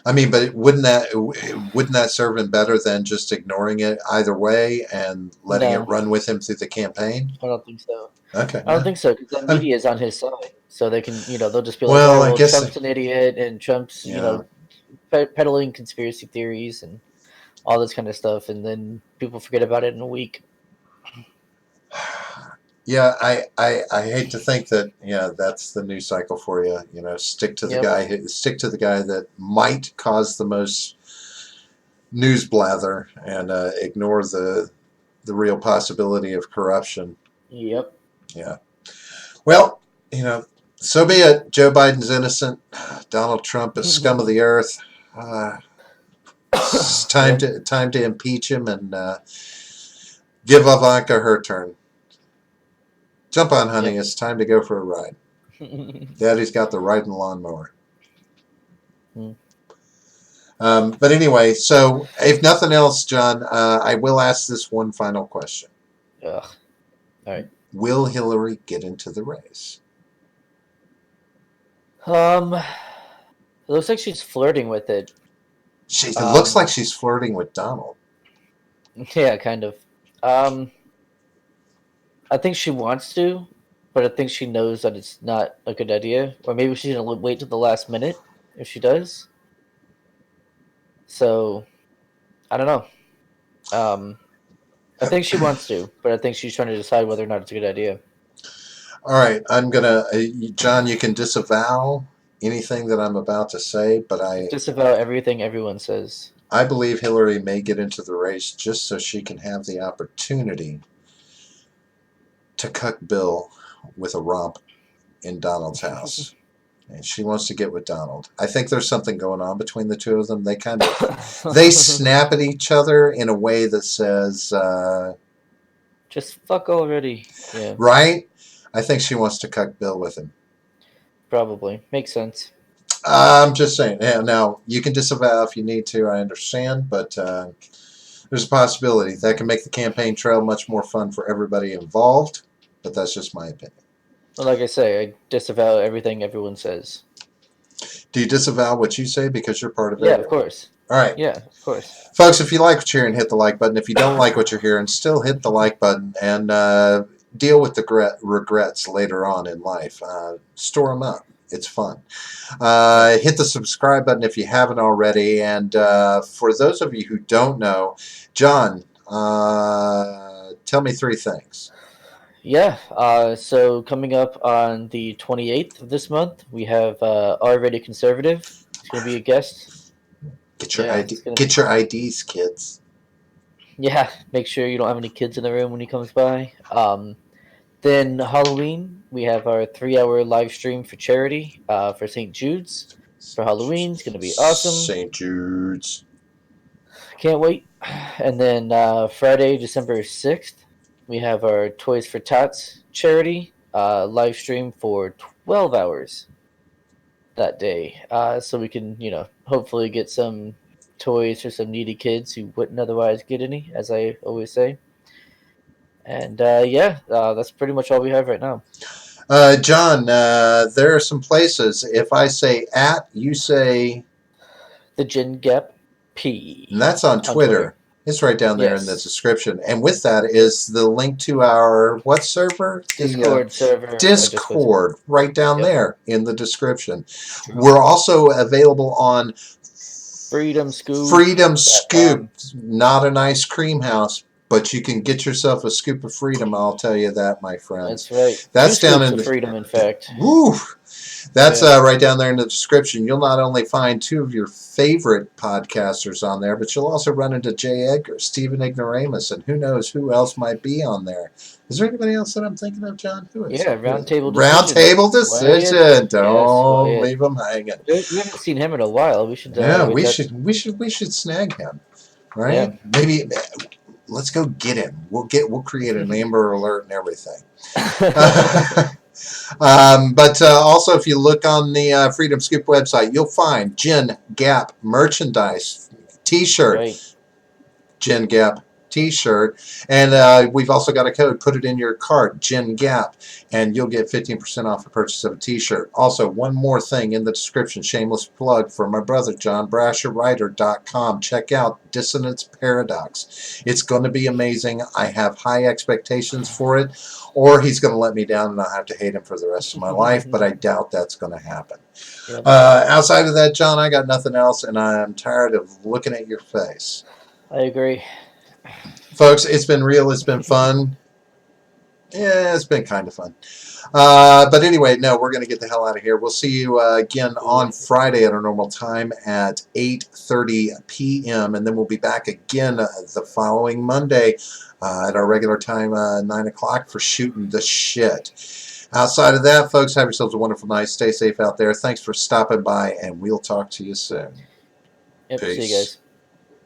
I mean, but wouldn't that serve him better than just ignoring it either way and letting it No, run with him through the campaign? I don't think so. Okay. I don't think so, because the I- media is on his side, so they can, they'll just be like, Well, "Oh, I well, guess Trump's an idiot, and Trump's, Yeah. peddling conspiracy theories and all this kind of stuff," and then people forget about it in a week. Yeah, I hate to think that that's the news cycle for you. Stick to the Yep. guy that might cause the most news blather and ignore the real possibility of corruption. Yep. Yeah. Well, so be it. Joe Biden's innocent. Donald Trump is scum of the earth. It's time to impeach him and give Ivanka her turn. Jump on, honey. Yep. It's time to go for a ride. Daddy's got the riding lawnmower. But anyway, so if nothing else, John, I will ask this one final question. Ugh. All right. Will Hillary get into the race? It looks like she's flirting with it. It looks like she's flirting with Donald. Yeah, kind of. I think she wants to, but I think she knows that it's not a good idea. Or maybe she's going to wait till the last minute if she does. So, I don't know. I think she wants to, but I think she's trying to decide whether or not it's a good idea. All right, I'm going to... John, you can disavow anything that I'm about to say, but Disavow everything everyone says. I believe Hillary may get into the race just so she can have the opportunity to cuck Bill with a romp in Donald's house. And she wants to get with Donald. I think there's something going on between the two of them. They kind of they snap at each other in a way that says just fuck already. Yeah. Right? I think she wants to cuck Bill with him. Probably. Makes sense. I'm just saying. Yeah, now, you can disavow if you need to. I understand. But there's a possibility. That can make the campaign trail much more fun for everybody involved. But that's just my opinion. Well, like I say, I disavow everything everyone says. Do you disavow what you say because you're part of it? Yeah, of course. All right. Yeah, of course. Folks, if you like what you're hearing, hit the like button. If you don't like what you're hearing, still hit the like button and deal with the regrets later on in life. Store them up. It's fun. Hit the subscribe button if you haven't already. And for those of you who don't know, John, tell me 3 things. Yeah, so coming up on the 28th of this month, we have R-rated conservative. It's going to be a guest. Get your IDs, kids. Yeah, make sure you don't have any kids in the room when he comes by. Then Halloween, we have our 3-hour live stream for charity for St. Jude's for Halloween. It's going to be awesome. St. Jude's. Can't wait. And then Friday, December 6th, we have our Toys for Tots charity live stream for 12 hours that day. So we can, hopefully get some toys for some needy kids who wouldn't otherwise get any, as I always say. And that's pretty much all we have right now. John, there are some places. If I say @ you say the Gin Gap P. And that's on Twitter. It's right down there in the description. And with that is the link to our what server? Discord server. Discord, right down there in the description. We're also available on Freedom Scoop. Freedom Scoop. Not an ice cream house, but you can get yourself a scoop of freedom. I'll tell you that, my friends. That's right. That's down in the freedom, in fact. Woo! That's right down there in the description. You'll not only find 2 of your favorite podcasters on there, but you'll also run into Jay Edgar, Stephen Ignoramus, and who knows who else might be on there. Is there anybody else that I'm thinking of, John? Who is? Yeah, Roundtable Decision. Roundtable Decision. Don't leave him hanging. We haven't seen him in a while. We should. We should snag him, right? Yeah. Maybe. Let's go get him. We'll create an Amber Alert and everything. But also, if you look on the Freedom Scoop website, you'll find Gin Gap merchandise, T-shirt, Right. Gin Gap T-shirt, and we've also got a code. Put it in your cart, Gin Gap, and you'll get 15% off the purchase of a T-shirt. Also, one more thing in the description, shameless plug for my brother John BrasherWriter.com. Check out Dissonance Paradox. It's going to be amazing. I have high expectations for it, or he's going to let me down and I'll have to hate him for the rest of my life. But I doubt that's going to happen. Yep. Outside of that, John, I got nothing else, and I'm tired of looking at your face. I agree. Folks, it's been real. It's been fun. Yeah, it's been kind of fun. But anyway, no, we're going to get the hell out of here. We'll see you again on Friday at our normal time at 8:30 p.m. And then we'll be back again the following Monday at our regular time, 9 o'clock, for Shootin the Shit. Outside of that, folks, have yourselves a wonderful night. Stay safe out there. Thanks for stopping by, and we'll talk to you soon. Yep. Peace. See you guys.